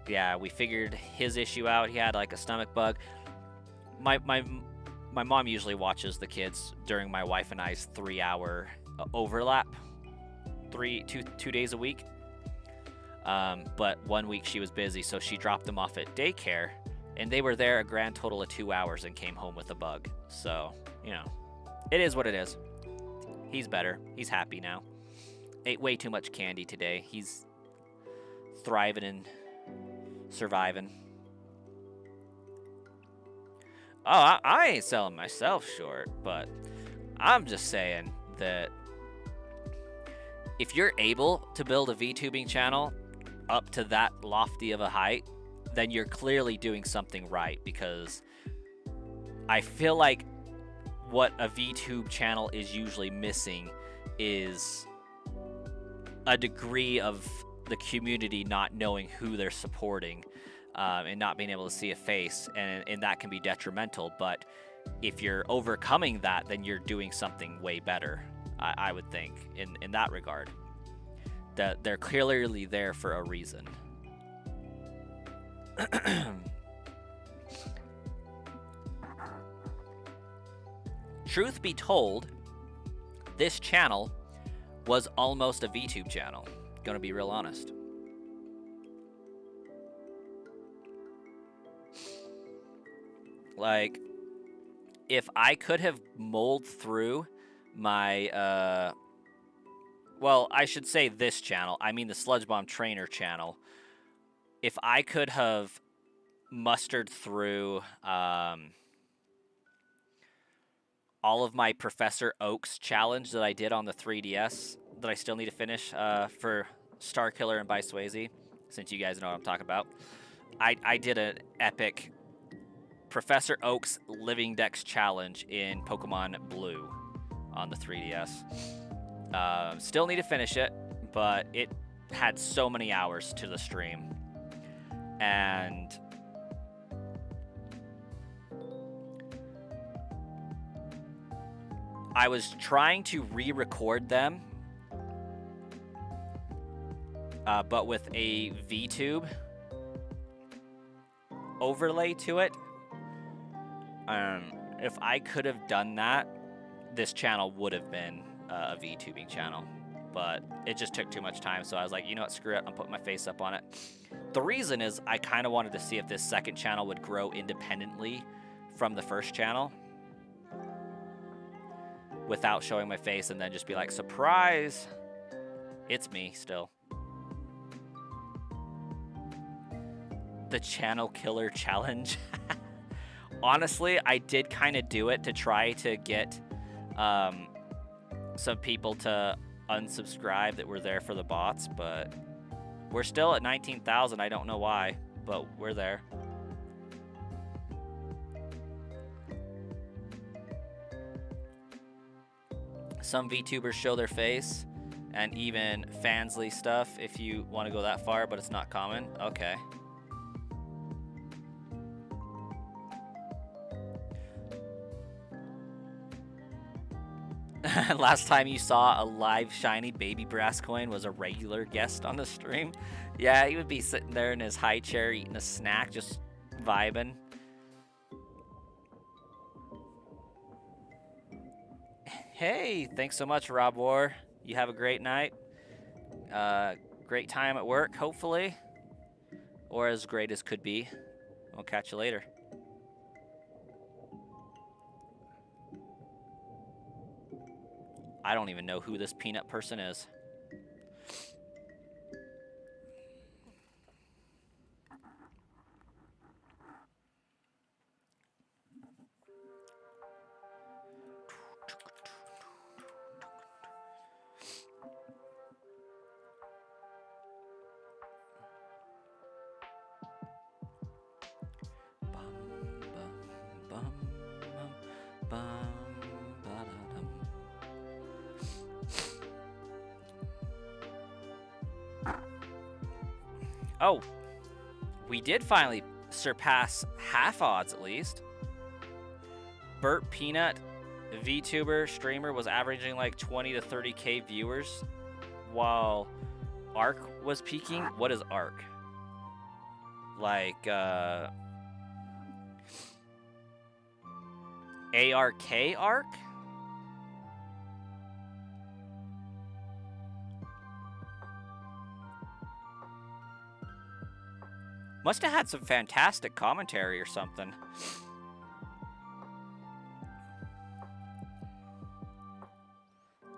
Yeah, we figured his issue out. He had like a stomach bug. My mom usually watches the kids during my wife and I's 3-hour overlap. Two days a week. But 1 week she was busy, so she dropped them off at daycare, and they were there a grand total of 2 hours and came home with a bug. So, you know, it is what it is. He's better. He's happy now. Ate way too much candy today. He's thriving and surviving. Oh, I ain't selling myself short, but I'm just saying that if you're able to build a VTubing channel up to that lofty of a height, then you're clearly doing something right, because I feel like what a VTube channel is usually missing is a degree of the community not knowing who they're supporting, and not being able to see a face, and that can be detrimental. But if you're overcoming that, then you're doing something way better. I would think, in that regard, that they're clearly there for a reason. Truth be told, this channel was almost a VTube channel. Gonna be real honest. Like, if I could have mulled through my, well, I should say this channel. I mean the Sludge Bomb Trainer channel. If I could have mustered through all of my Professor Oak's challenge that I did on the 3DS that I still need to finish for Starkiller and by Swayze, since you guys know what I'm talking about. I did an epic Professor Oak's Living Dex challenge in Pokemon Blue, on the 3DS. Still need to finish it, but it had so many hours to the stream. And I was trying to re-record them, but with a VTube overlay to it. If I could have done that, this channel would have been a VTubing channel, but it just took too much time. So I was like, you know what, screw it. I'm putting my face up on it. The reason is I kind of wanted to see if this second channel would grow independently from the first channel without showing my face, and then just be like, surprise, it's me still. The channel killer challenge. Honestly, I did kind of do it to try to get some people to unsubscribe that were there for the bots, but we're still at 19,000. I don't know why, but we're there. Some VTubers show their face, and even Fansly stuff if you want to go that far, but it's not common. Okay. Last time you saw a live shiny baby brass coin was a regular guest on the stream. Yeah, he would be sitting there in his high chair eating a snack, just vibing. Hey, thanks so much, Rob War. You have a great night. Great time at work, hopefully. Or as great as could be. We'll catch you later. I don't even know who this peanut person is. Oh, we did finally surpass half odds at least. Burt Peanut, VTuber streamer, was averaging like 20 to 30K viewers while Arc was peaking. What is Arc? Like ARK Arc? Must have had some fantastic commentary or something.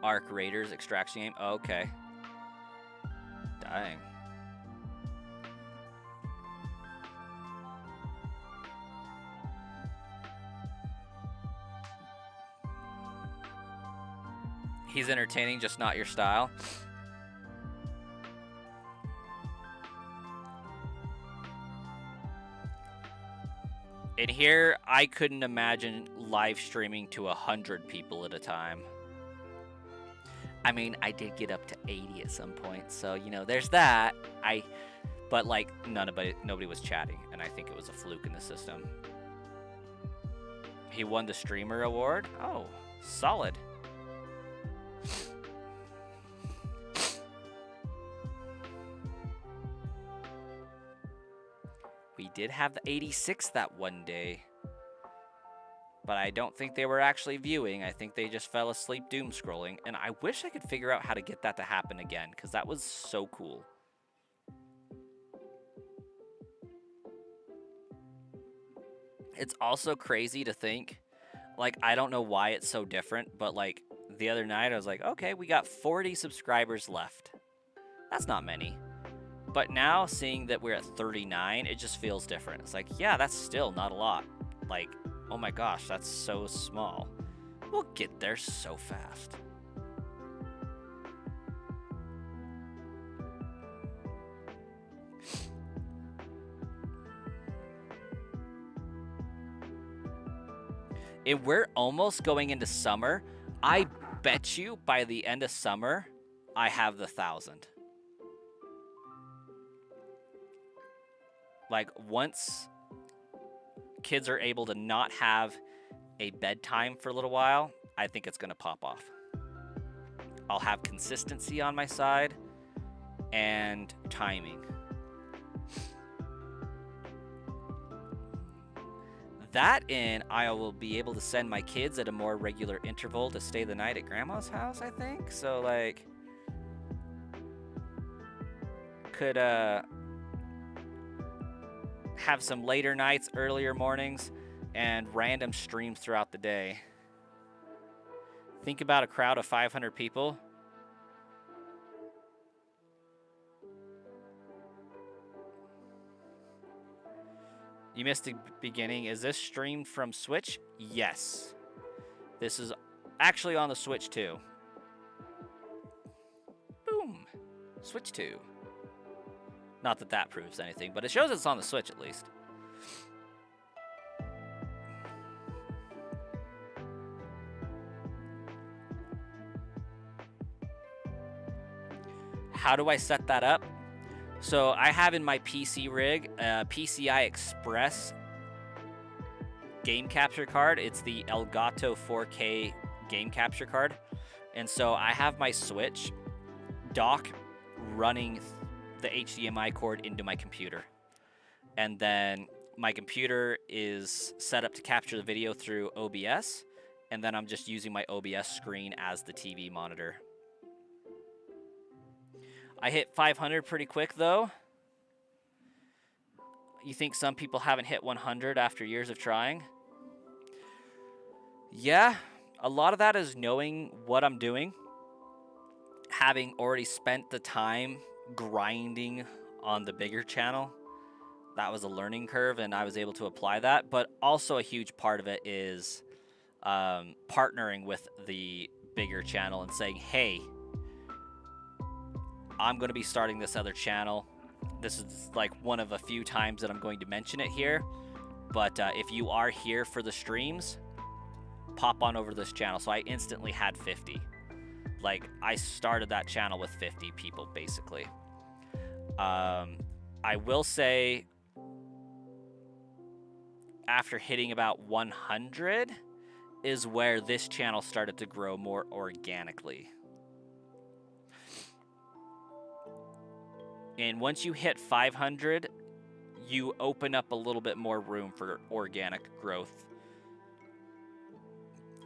Arc Raiders extraction game. Oh, okay. Dang. He's entertaining, just not your style. And here, I couldn't imagine live streaming to 100 people at a time. I mean, I did get up to 80 at some point, so, you know, there's that. But, like, nobody was chatting, and I think it was a fluke in the system. He won the Streamer Award? Oh, solid. We did have the 86 that one day, but I don't think they were actually viewing. I think they just fell asleep doom scrolling, and I wish I could figure out how to get that to happen again, because that was so cool. It's also crazy to think, like, I don't know why it's so different, but like the other night I was like, okay, we got 40 subscribers left. That's not many. But now, seeing that we're at 39, it just feels different. It's like, yeah, that's still not a lot. Like, oh my gosh, that's so small. We'll get there so fast. And we're almost going into summer. I bet you by the end of summer, I have the 1,000. Like, once kids are able to not have a bedtime for a little while, I think it's going to pop off. I'll have consistency on my side and timing. That and I will be able to send my kids at a more regular interval to stay the night at grandma's house, I think. So, like, could have some later nights, earlier mornings, and random streams throughout the day. Think about a crowd of 500 people. You missed the beginning. Is this streamed from Switch? Yes. This is actually on the Switch too. Boom. Switch 2. Not that that proves anything, but it shows it's on the Switch at least. How do I set that up? So I have in my PC rig a PCI Express game capture card. It's the Elgato 4K game capture card. And so I have my Switch dock running the HDMI cord into my computer. And then my computer is set up to capture the video through OBS. And then I'm just using my OBS screen as the TV monitor. I hit 500 pretty quick though. You think some people haven't hit 100 after years of trying? Yeah, a lot of that is knowing what I'm doing. Having already spent the time grinding on the bigger channel. That was a learning curve and I was able to apply that. But also a huge part of it is partnering with the bigger channel and saying, hey, I'm going to be starting this other channel. This is like one of a few times that I'm going to mention it here. But if you are here for the streams, pop on over to this channel. So I instantly had 50. Like, I started that channel with 50 people, basically. I will say, after hitting about 100 is where this channel started to grow more organically. And once you hit 500, you open up a little bit more room for organic growth.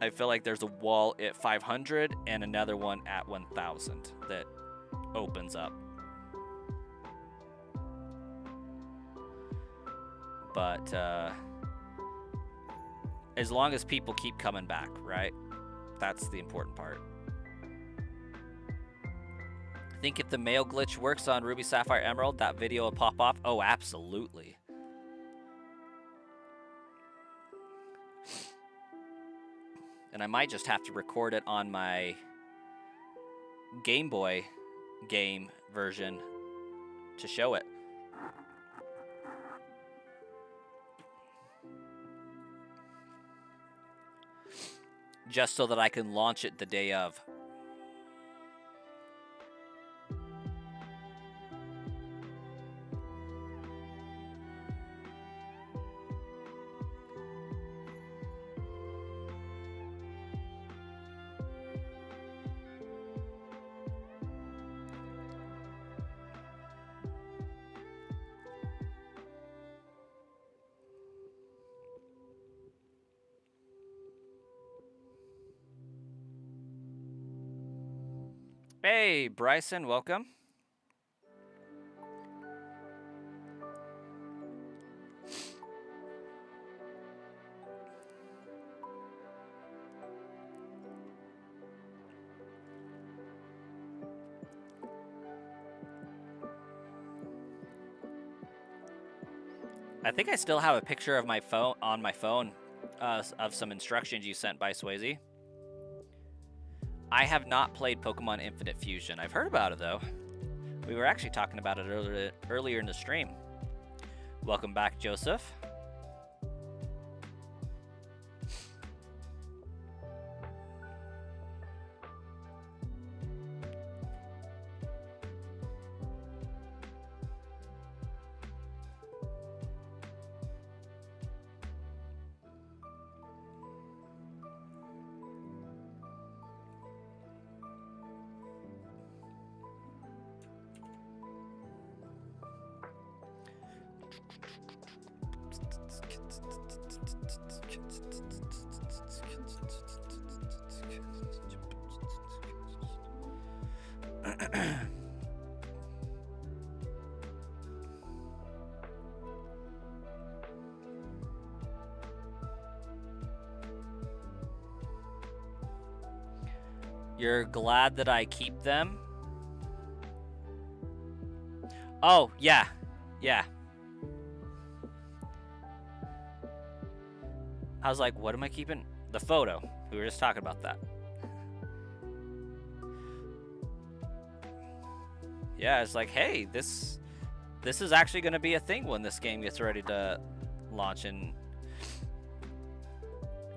I feel like there's a wall at 500 and another one at 1,000 that opens up. But as long as people keep coming back, right? That's the important part. I think if the mail glitch works on Ruby Sapphire Emerald, that video will pop off. Oh, absolutely. And I might just have to record it on my Game Boy game version to show it. Just so that I can launch it the day of. Hey, Bryson, welcome. I think I still have a picture of my phone on my phone of some instructions you sent by Swayze. I have not played Pokemon Infinite Fusion. I've heard about it, though. We were actually talking about it earlier in the stream. Welcome back, Joseph. You're glad that I keep them? Oh, yeah. Yeah. I was like, what am I keeping? The photo. We were just talking about that. Yeah, it's like, hey, this is actually going to be a thing when this game gets ready to launch, and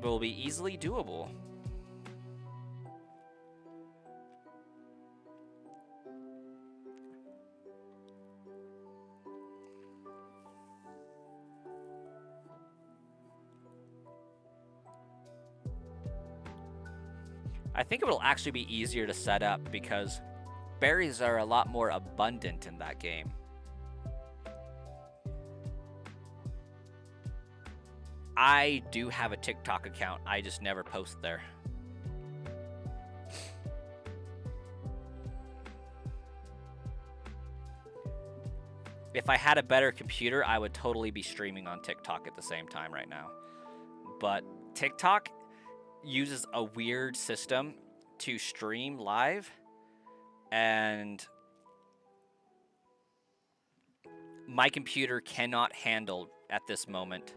will be easily doable. I think it will actually be easier to set up because berries are a lot more abundant in that game. I do have a TikTok account. I just never post there. If I had a better computer, I would totally be streaming on TikTok at the same time right now. But TikTok uses a weird system to stream live, and my computer cannot handle at this moment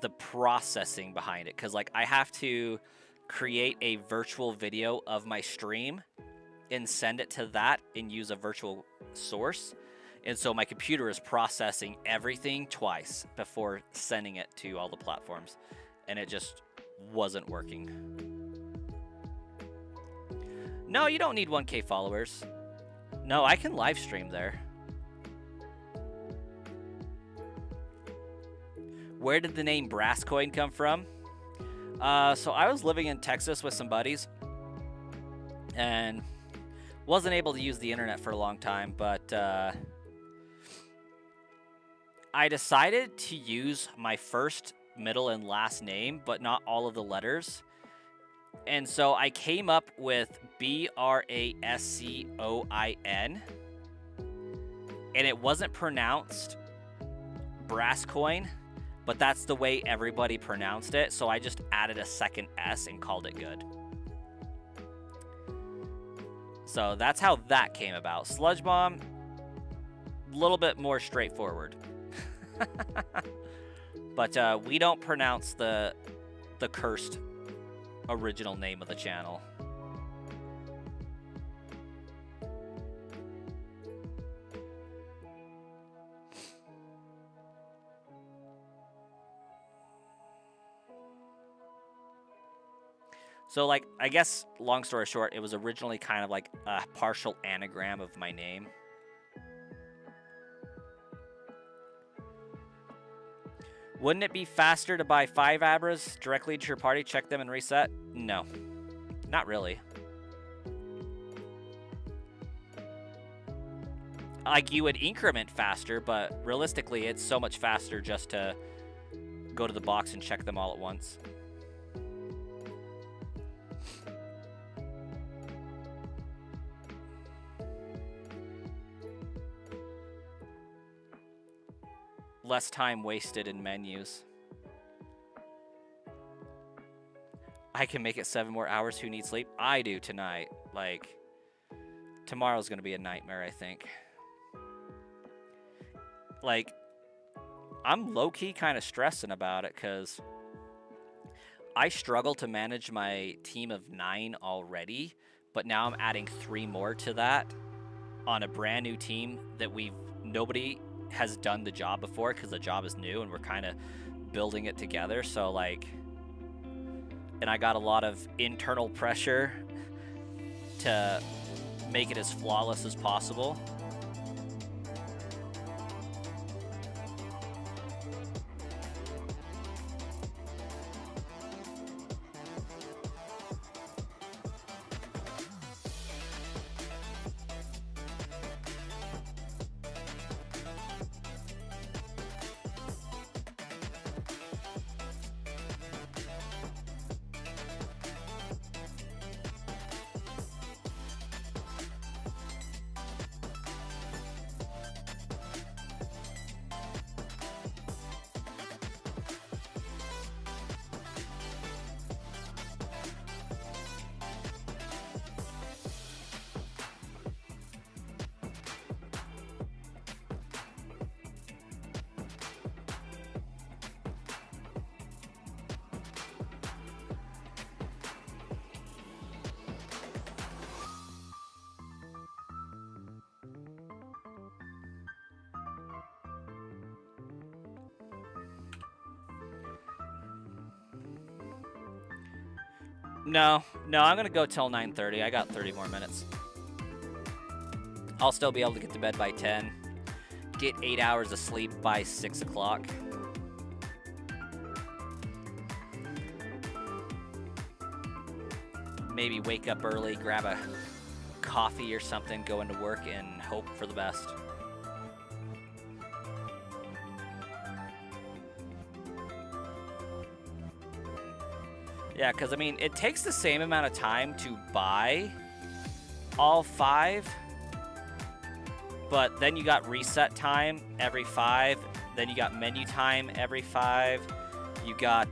the processing behind it, because like I have to create a virtual video of my stream and send it to that and use a virtual source, and so my computer is processing everything twice before sending it to all the platforms, and it just wasn't working. No, you don't need 1K followers. No, I can live stream there. Where did the name Brasscoin come from? So I was living in Texas with some buddies and wasn't able to use the internet for a long time, but I decided to use my first, middle, and last name, but not all of the letters. And so I came up with Brascoin, and it wasn't pronounced Brasscoin, but that's the way everybody pronounced it, so I just added a second S and called it good. So that's how that came about. Sludge Bomb, a little bit more straightforward. But we don't pronounce the cursed original name of the channel. So, like, I guess, long story short, it was originally kind of like a partial anagram of my name. Wouldn't it be faster to buy 5 Abras directly to your party, check them, and reset? No. Not really. Like, you would increment faster, but realistically, it's so much faster just to go to the box and check them all at once. Less time wasted in menus. I can make it 7 more hours. Who needs sleep? I do tonight. Like, tomorrow's gonna be a nightmare, I think. Like, I'm low-key kind of stressing about it because I struggle to manage my team of 9 already, but now I'm adding 3 more to that on a brand new team that nobody has done the job before because the job is new and we're kind of building it together. So like, and I got a lot of internal pressure to make it as flawless as possible. No, I'm gonna go till 9:30. I got 30 more minutes. I'll still be able to get to bed by 10. Get 8 hours of sleep by 6 o'clock. Maybe wake up early, grab a coffee or something, go into work, and hope for the best. Yeah, because, I mean, it takes the same amount of time to buy all 5, but then you got reset time every 5, then you got menu time every 5, you got,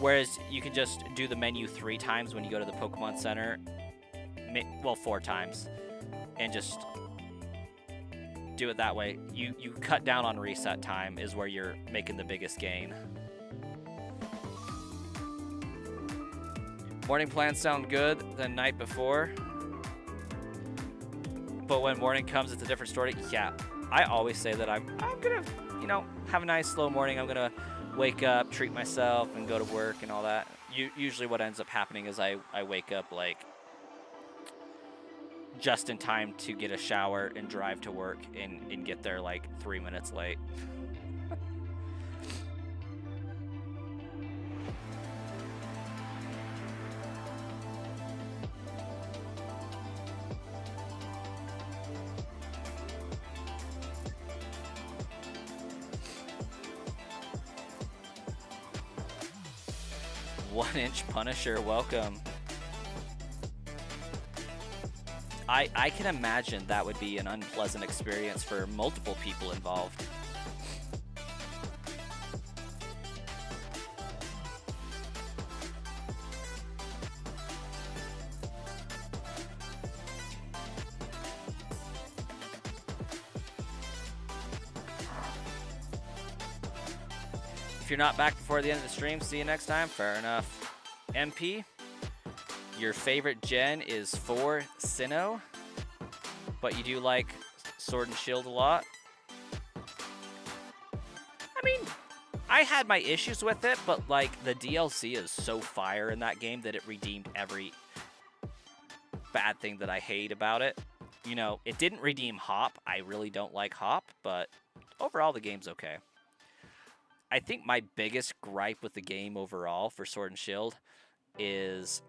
whereas you can just do the menu 3 times when you go to the Pokemon Center, well, 4 times, and just do it that way. You cut down on reset time is where you're making the biggest gain. Morning plans sound good the night before, but when morning comes, it's a different story. Yeah, I always say that I'm gonna, have a nice slow morning. I'm gonna wake up, treat myself, and go to work and all that. Usually what ends up happening is I wake up like just in time to get a shower and drive to work and get there like 3 minutes late. One-inch Punisher, welcome. I can imagine that would be an unpleasant experience for multiple people involved. If you're not back before the end of the stream, see you next time. Fair enough. MP, your favorite gen is 4 Sinnoh, but you do like Sword and Shield a lot. I mean, I had my issues with it, but like the DLC is so fire in that game that it redeemed every bad thing that I hate about it. It didn't redeem Hop. I really don't like Hop, but overall the game's okay. I think my biggest gripe with the game overall for Sword and Shield is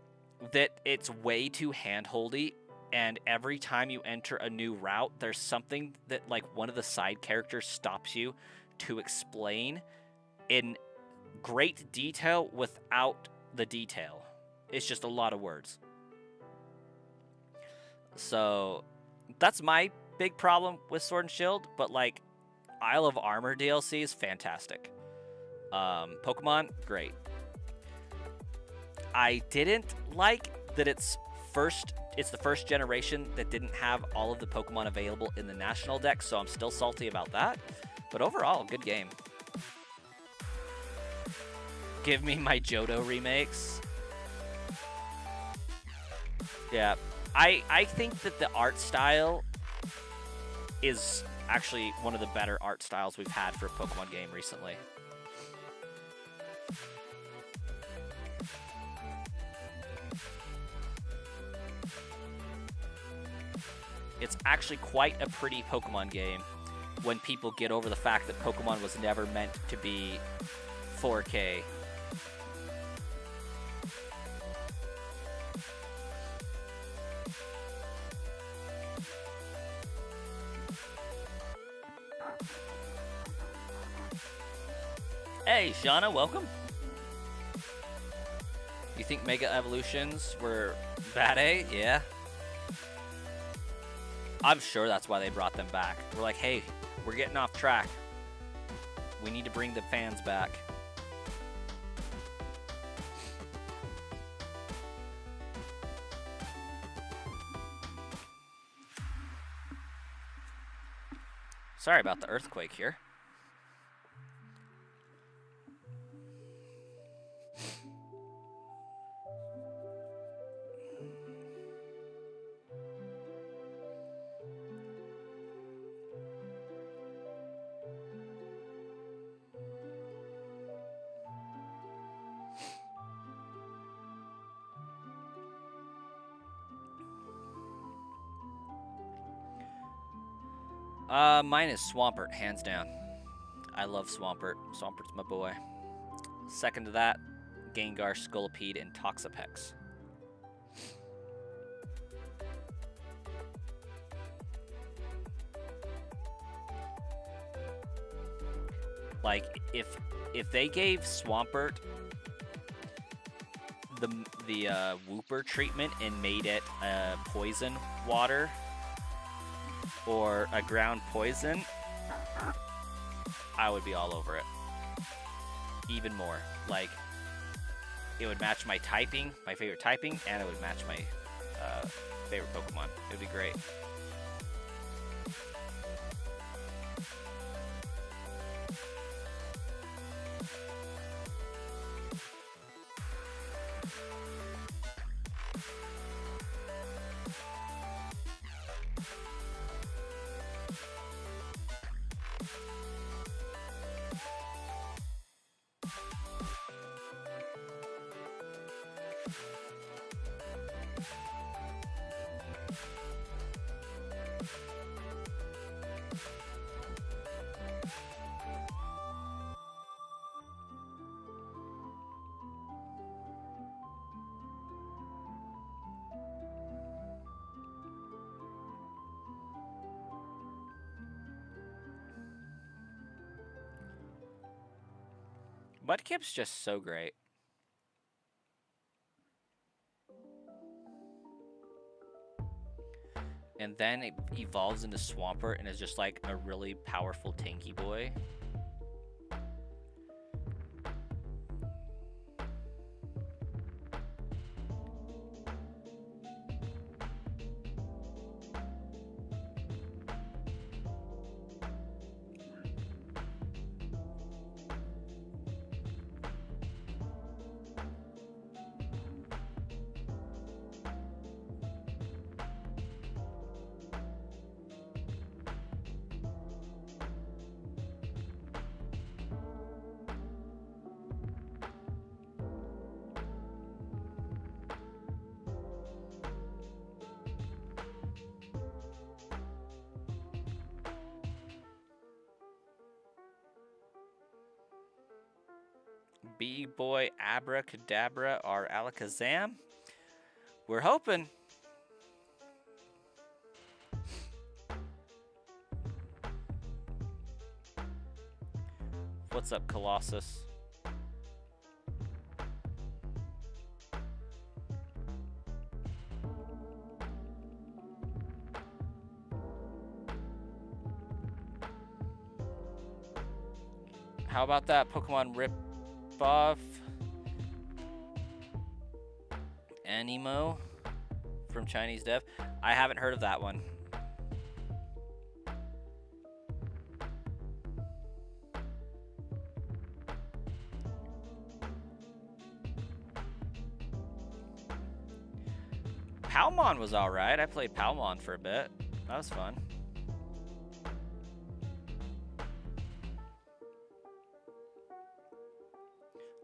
that it's way too handholdy, and every time you enter a new route, there's something that like one of the side characters stops you to explain in great detail without the detail. It's just a lot of words. So that's my big problem with Sword and Shield, but like Isle of Armor DLC is fantastic. Pokemon, great. I didn't like that it's the first generation that didn't have all of the Pokemon available in the National Dex, so I'm still salty about that. But overall, good game. Give me my Johto remakes. Yeah, I think that the art style is actually one of the better art styles we've had for a Pokemon game recently. It's actually quite a pretty Pokemon game when people get over the fact that Pokemon was never meant to be 4K. Hey, Shauna, welcome. You think Mega Evolutions were bad, eh? Yeah. I'm sure that's why they brought them back. We're like, hey, we're getting off track. We need to bring the fans back. Sorry about the earthquake here. Mine is Swampert, hands down. I love Swampert. Swampert's my boy. Second to that, Gengar, Scolipede, and Toxapex. Like, if they gave Swampert the Wooper treatment and made it poison water or a ground poison, I would be all over it. Even more. Like, it would match my typing, my favorite typing, and it would match my favorite Pokemon. It would be great. Mudkip's just so great. And then it evolves into Swampert and is just like a really powerful tanky boy. B-Boy, Abracadabra, or Alakazam? We're hoping. What's up, Colossus? How about that Pokemon rip-off? Anemo from Chinese dev? I haven't heard of that one. Palmon was alright. I played Palmon for a bit. That was fun.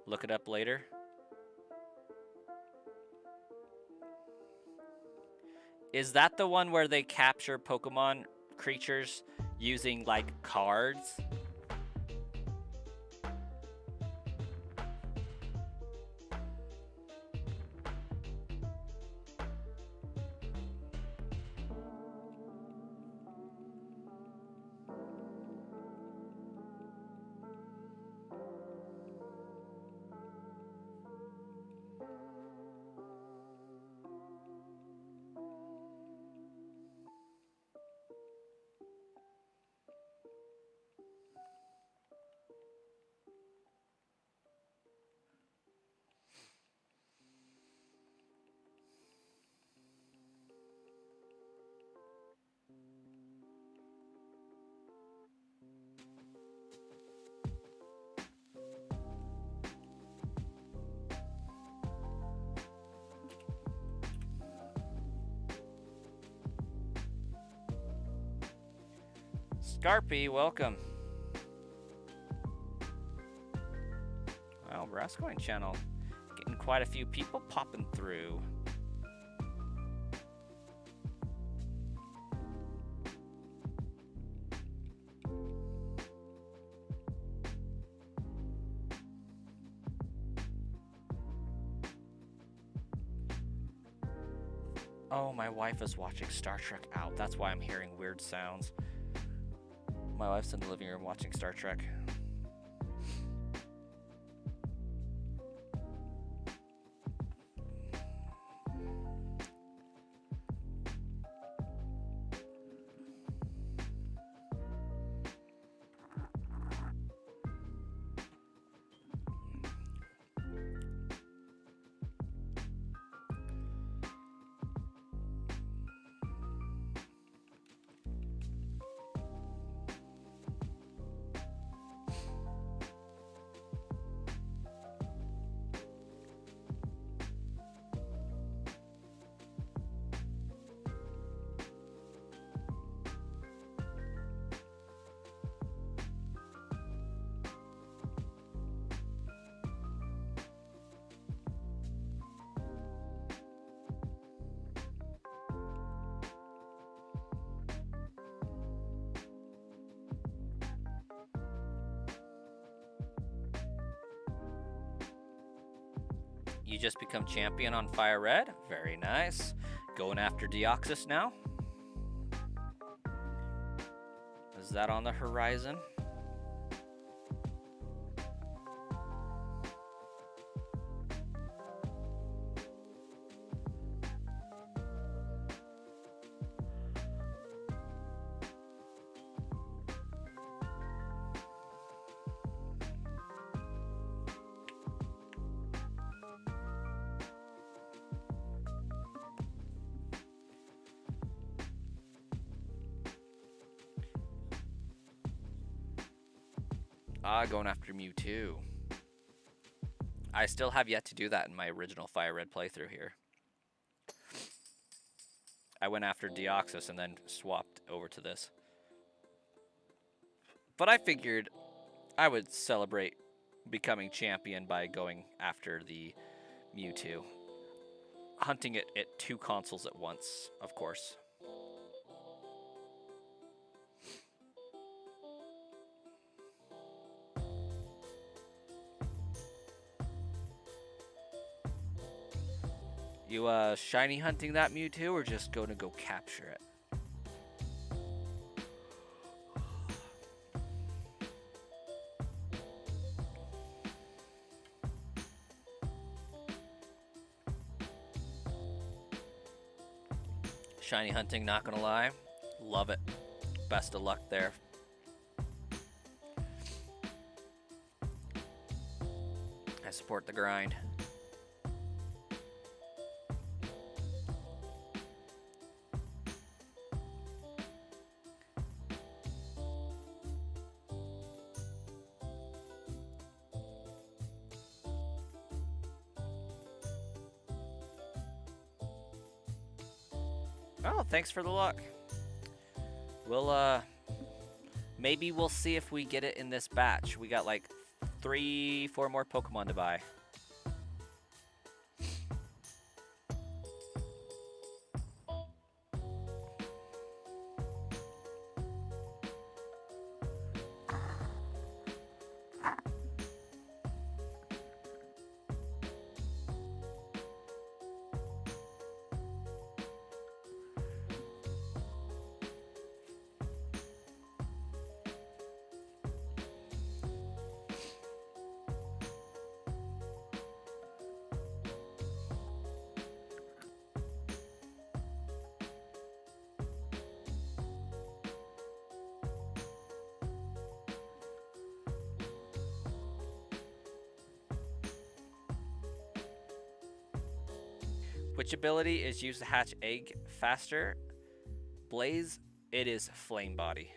Look it up later. Is that the one where they capture Pokemon creatures using, like, cards? Scarpy, welcome. Wow, Brascoin channel. Getting quite a few people popping through. Oh, my wife is watching Star Trek out. That's why I'm hearing weird sounds. My wife's in the living room watching Star Trek. You just become champion on Fire Red. Very nice. Going after Deoxys now. Is that on the horizon? Going after Mewtwo. I still have yet to do that in my original Fire Red playthrough here. I went after Deoxys and then swapped over to this. But I figured I would celebrate becoming champion by going after the Mewtwo. Hunting it at 2 consoles at once, of course. You shiny hunting that Mewtwo or just going to go capture it? Shiny hunting, not gonna lie. Love it. Best of luck there. I support the grind. Oh, thanks for the luck. We'll, maybe we'll see if we get it in this batch. We got like 3-4 more Pokemon to buy. Which ability is used to hatch egg faster? Blaze, it is Flame Body.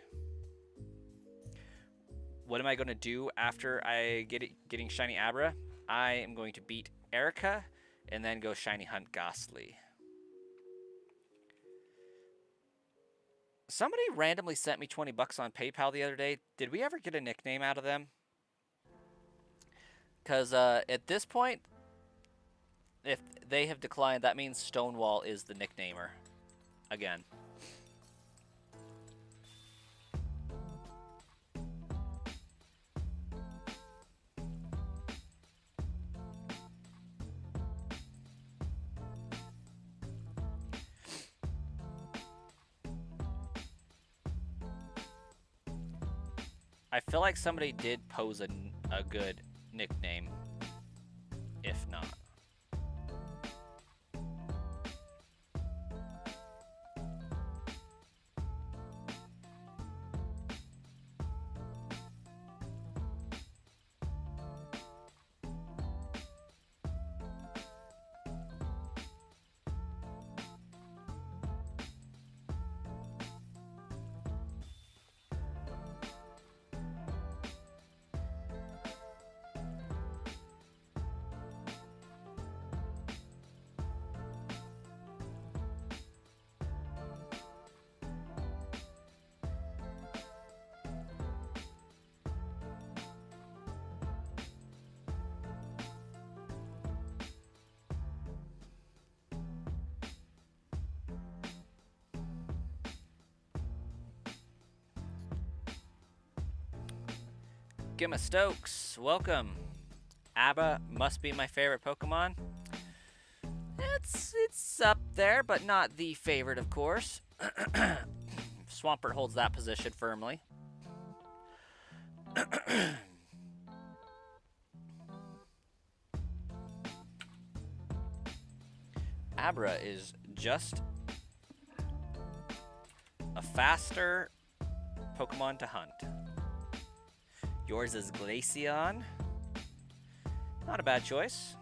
What am I going to do after I getting Shiny Abra? I am going to beat Erica and then go Shiny Hunt Ghastly. Somebody randomly sent me 20 bucks on PayPal the other day. Did we ever get a nickname out of them? Because at this point, if they have declined, that means Stonewall is the nicknamer. Again. I feel like somebody did pose a good nickname. If not. Gemma Stokes, welcome. Abba must be my favorite Pokemon. It's up there, but not the favorite, of course. Swampert holds that position firmly. Abra is just a faster Pokemon to hunt. Yours is Glaceon. Not a bad choice.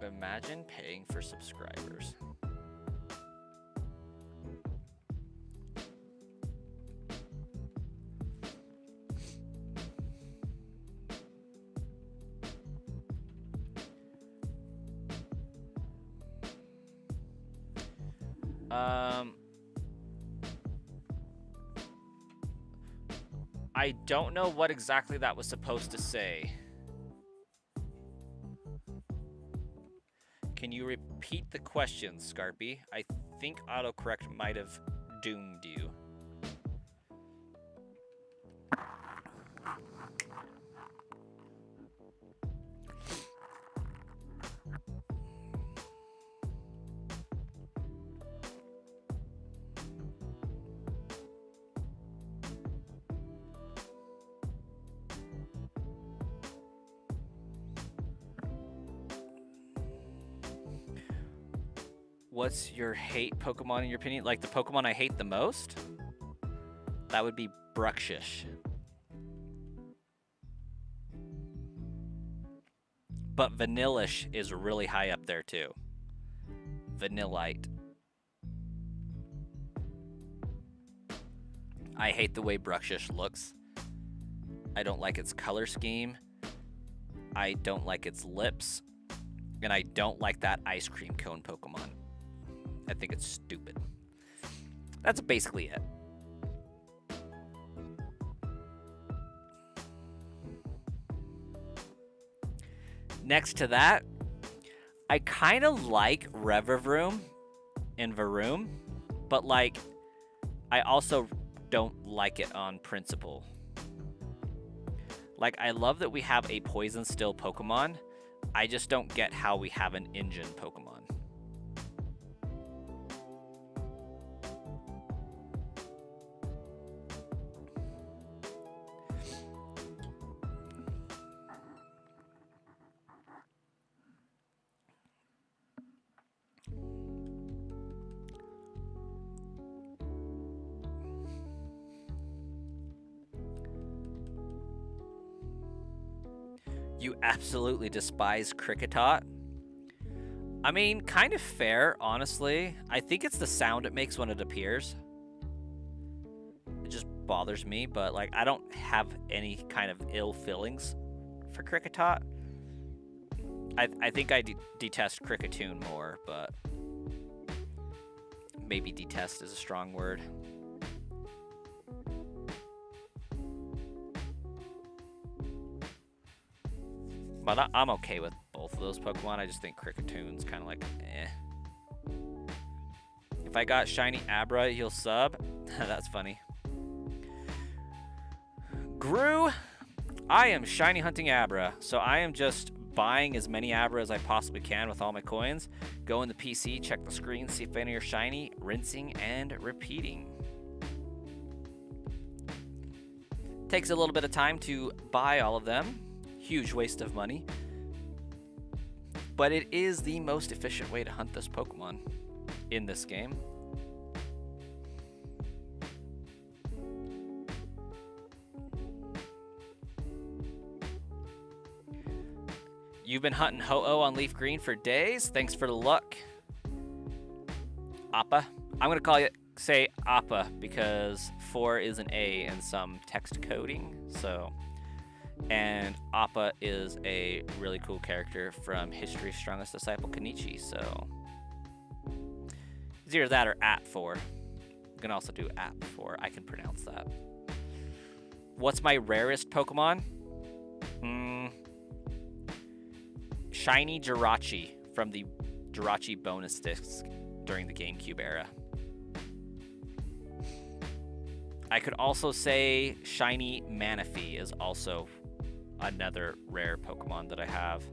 Imagine paying for subscribers. I don't know what exactly that was supposed to say. Can you repeat the question, Scarpy? I think autocorrect might have doomed you. What's your hate Pokemon in your opinion? Like the Pokemon I hate the most? That would be Bruxish. But Vanillish is really high up there too. Vanillite. I hate the way Bruxish looks. I don't like its color scheme. I don't like its lips. And I don't like that ice cream cone Pokemon. I think it's stupid. That's basically it. Next to that, I kind of like Revavroom and Varoom, but like, I also don't like it on principle. Like, I love that we have a Poison Still Pokemon. I just don't get how we have an Engine Pokemon. You absolutely despise Kricketot. I mean, kind of fair, honestly. I think it's the sound it makes when it appears. It just bothers me, but like, I don't have any kind of ill feelings for Kricketot. I think I detest Kricketune more, but maybe detest is a strong word. But I'm okay with both of those Pokemon. I just think Kricketune kind of like, eh. If I got Shiny Abra, he'll sub. That's funny. Gru, I am shiny hunting Abra. So I am just buying as many Abra as I possibly can with all my coins. Go in the PC, check the screen, see if any are shiny, rinsing and repeating. Takes a little bit of time to buy all of them. Huge waste of money. But it is the most efficient way to hunt this Pokemon in this game. You've been hunting Ho-Oh on Leaf Green for days. Thanks for the luck. Appa. I'm going to say Appa because 4 is an A in some text coding. So, and Appa is a really cool character from History's Strongest Disciple, Kenichi. So, it's either that or At4. You can also do At4. I can pronounce that. What's my rarest Pokemon? Shiny Jirachi from the Jirachi bonus disc during the GameCube era. I could also say Shiny Manaphy is also another rare Pokemon that I have.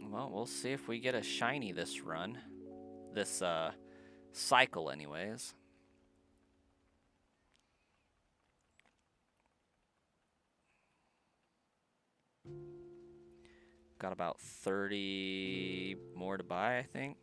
Well, we'll see if we get a shiny this run. This cycle anyways. Got about 30 more to buy, I think.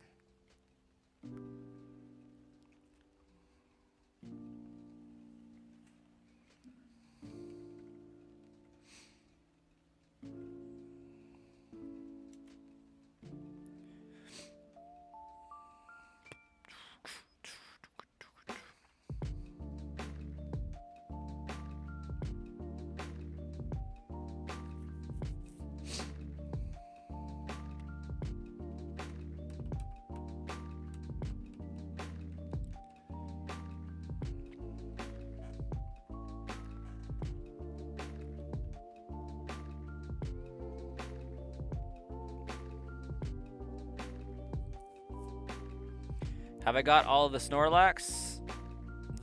Have I got all of the Snorlax?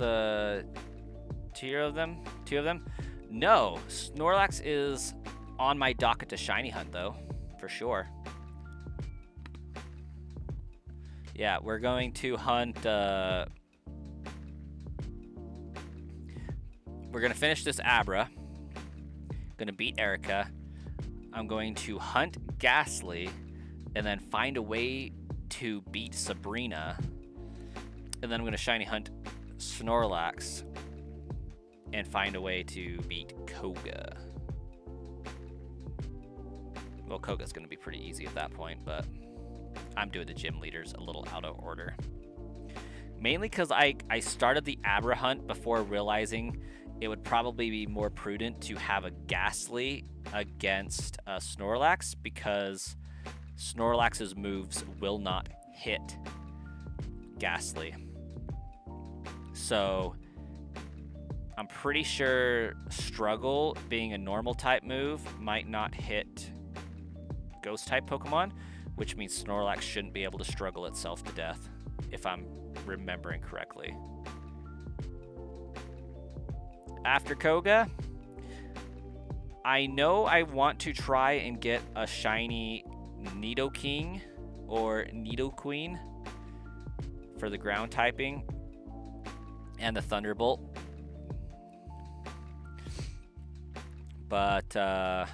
the two of them? No, Snorlax is on my docket to shiny hunt though, for sure. Yeah, we're going to hunt. We're gonna finish this Abra. Gonna beat Erica. I'm going to hunt Ghastly, and then find a way to beat Sabrina. And then I'm gonna shiny hunt Snorlax and find a way to beat Koga. Well, Koga's gonna be pretty easy at that point, but I'm doing the gym leaders a little out of order. Mainly because I started the Abra hunt before realizing it would probably be more prudent to have a Ghastly against a Snorlax, because Snorlax's moves will not hit Ghastly. So I'm pretty sure Struggle, being a normal type move, might not hit Ghost type Pokemon, which means Snorlax shouldn't be able to struggle itself to death, if I'm remembering correctly. After Koga, I know I want to try and get a shiny Nidoking or Nidoqueen for the ground typing and the Thunderbolt. But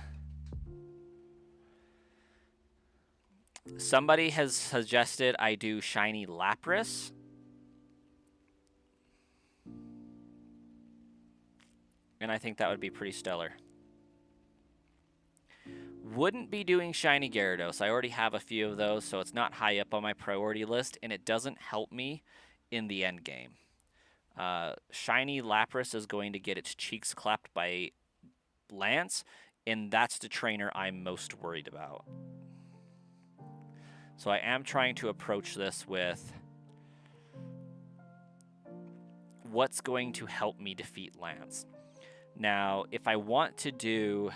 somebody has suggested I do shiny Lapras. And I think that would be pretty stellar. Wouldn't be doing shiny Gyarados. I already have a few of those, so it's not high up on my priority list, and it doesn't help me in the end game. Shiny Lapras is going to get its cheeks clapped by Lance, and that's the trainer I'm most worried about. So I am trying to approach this with what's going to help me defeat Lance. Now, if I want to do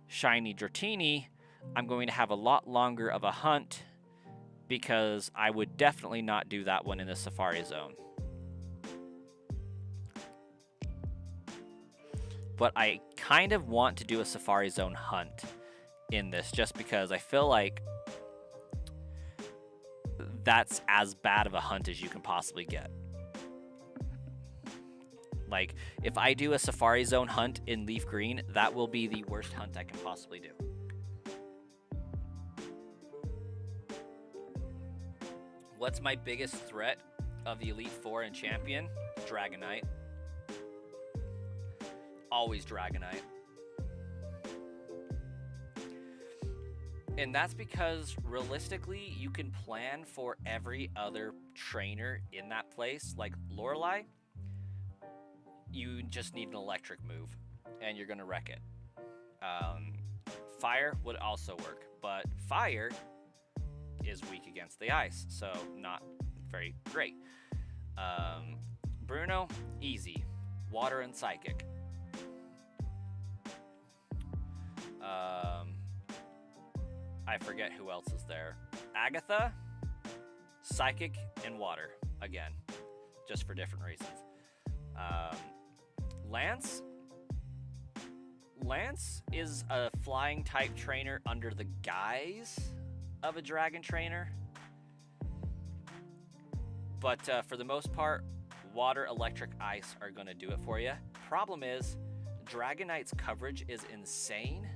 shiny Dratini, I'm going to have a lot longer of a hunt, because I would definitely not do that one in the Safari Zone. But I kind of want to do a Safari Zone hunt in this, just because I feel like that's as bad of a hunt as you can possibly get. Like, if I do a Safari Zone hunt in Leaf Green, that will be the worst hunt I can possibly do. What's my biggest threat of the Elite Four and Champion? Dragonite. Always Dragonite. And that's because, realistically, you can plan for every other trainer in that place. Like Lorelei, you just need an electric move, and you're going to wreck it. Fire would also work, but fire is weak against the ice, so not very great. Bruno, easy. Water and Psychic. I forget who else is there. Agatha, Psychic, and Water. Again, just for different reasons. Lance is a flying type trainer under the guise of a dragon trainer. But for the most part, water, electric, ice are going to do it for you. Problem is, Dragonite's coverage is insane,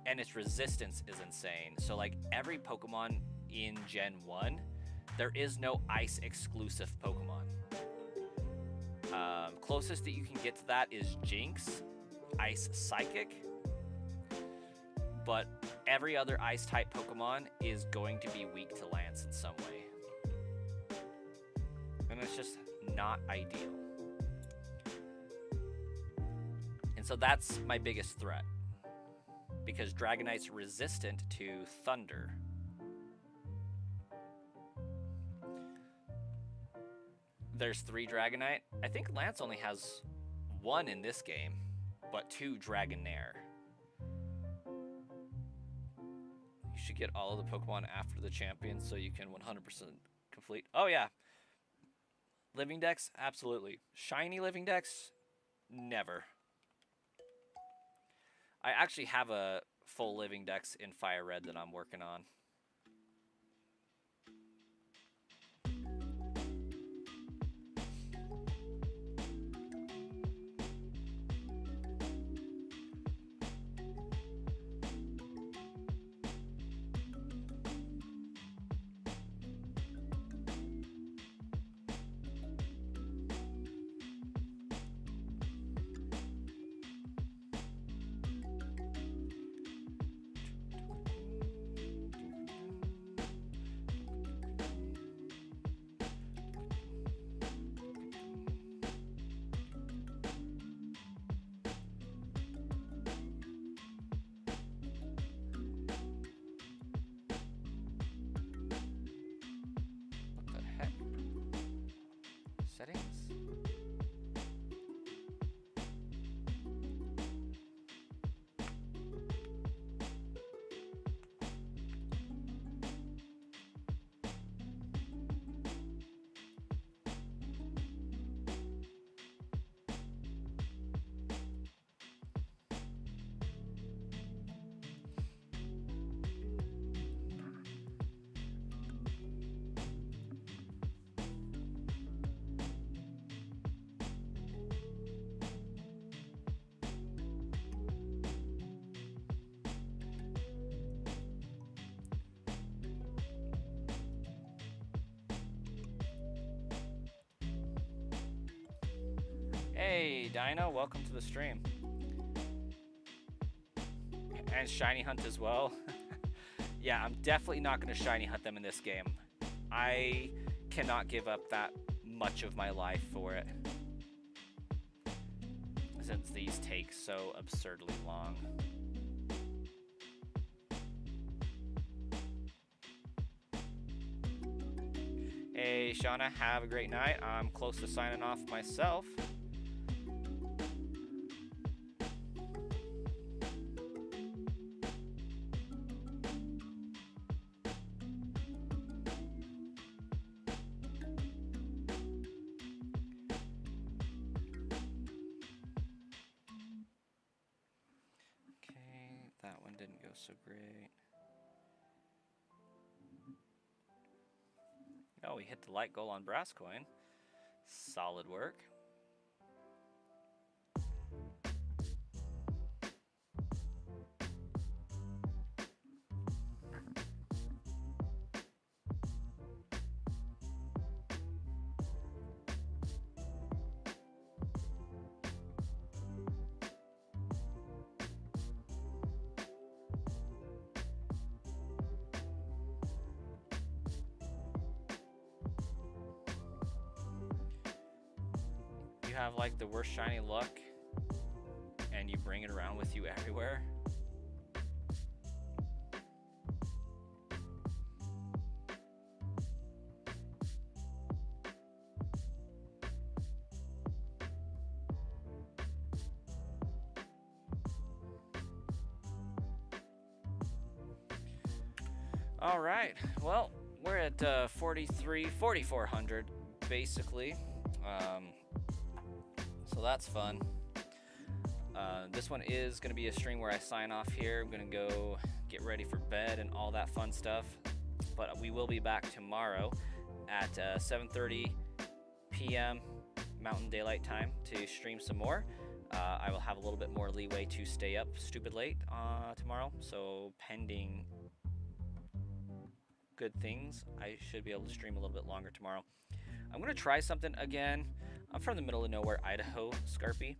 and its resistance is insane. So like every Pokemon in Gen 1, there is no ice exclusive Pokemon. Closest that you can get to that is Jinx, Ice Psychic. But every other ice type Pokemon is going to be weak to Lance in some way. And it's just not ideal. And so that's my biggest threat, because Dragonite's resistant to Thunder. There's 3 Dragonite. I think Lance only has 1 in this game, but 2 Dragonair. You should get all of the Pokemon after the champion so you can 100% complete. Oh yeah. Living Dex, absolutely. Shiny Living Dex, never. I actually have a full Living Dex in Fire Red that I'm working on. Settings? Hey, Dino, welcome to the stream. And Shiny Hunt as well. Yeah, I'm definitely not going to Shiny Hunt them in this game. I cannot give up that much of my life for it, since these take so absurdly long. Hey, Shauna, have a great night. I'm close to signing off myself. So great. Oh, we hit the light goal on Brass Coin. Solid work. You have like the worst shiny luck and you bring it around with you everywhere. All right, well, we're at 4,400 basically. So that's fun. This one is going to be a stream where I sign off here. I'm going to go get ready for bed and all that fun stuff. But we will be back tomorrow at 7:30 p.m. Mountain Daylight Time to stream some more. I will have a little bit more leeway to stay up stupid late tomorrow. So pending good things, I should be able to stream a little bit longer tomorrow. I'm going to try something again. I'm from the middle of nowhere, Idaho, Scarpy.